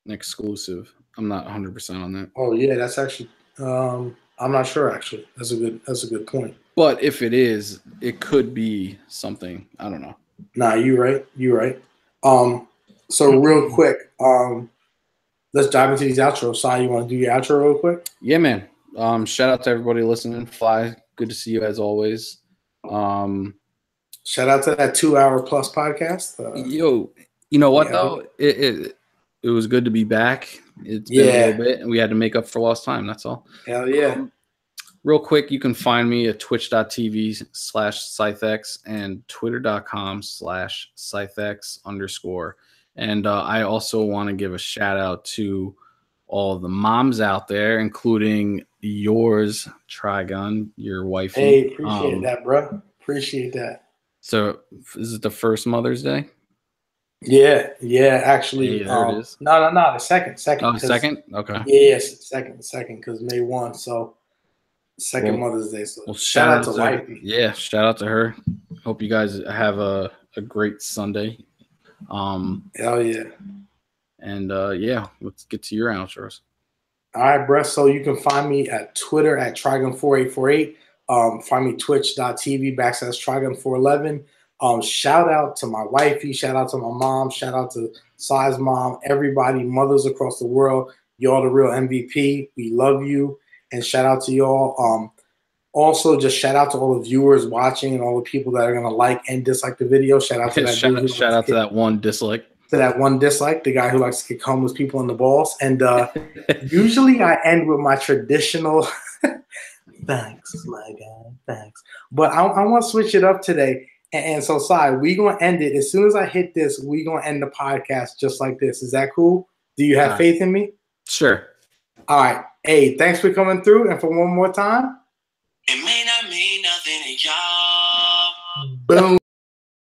exclusive. I'm not 100% on that. Oh yeah, that's actually. I'm not sure. Actually, that's a good point. But if it is, it could be something. I don't know. Nah, you're right. So real quick, let's dive into these outros. Si, you want to do your outro real quick? Yeah, man. Shout out to everybody listening. Fly, good to see you as always. Shout out to that 2-hour plus podcast. Yo, you know what though? It was good to be back. It's been a little bit, and we had to make up for lost time. That's all. Hell yeah. Real quick, you can find me at twitch.tv/Scythex and twitter.com/Scythex_. And I also want to give a shout out to all the moms out there, including yours, Trigon, your wife. Hey, appreciate that, bro. Appreciate that. So is it the first Mother's Day? Yeah, actually. Hey, there it is. No, the second. Oh, second? Okay. Yes, second, because May 1, so second Mother's Day. So shout out to wifey. Yeah, shout out to her. Hope you guys have a great Sunday. Hell yeah. And yeah, let's get to your outros. All right, bro. So you can find me at Twitter at Trigon4848. Find me twitch.tv/Trigon411. Shout out to my wifey, shout out to my mom, shout out to Si's mom, everybody, mothers across the world. Y'all the real MVP. We love you. And shout out to y'all. Also, just shout out to all the viewers watching and all the people that are gonna like and dislike the video. Shout out to that shout out to that one dislike. To that one dislike, the guy who likes to kick homeless people in the balls. And usually I end with my traditional thanks, my guy, thanks. But I want to switch it up today. And so, Si, we're going to end it. As soon as I hit this, we're going to end the podcast just like this. Is that cool? Do you have faith in me? Sure. All right. Hey, thanks for coming through. And for one more time. It may not mean nothing to y'all. Boom.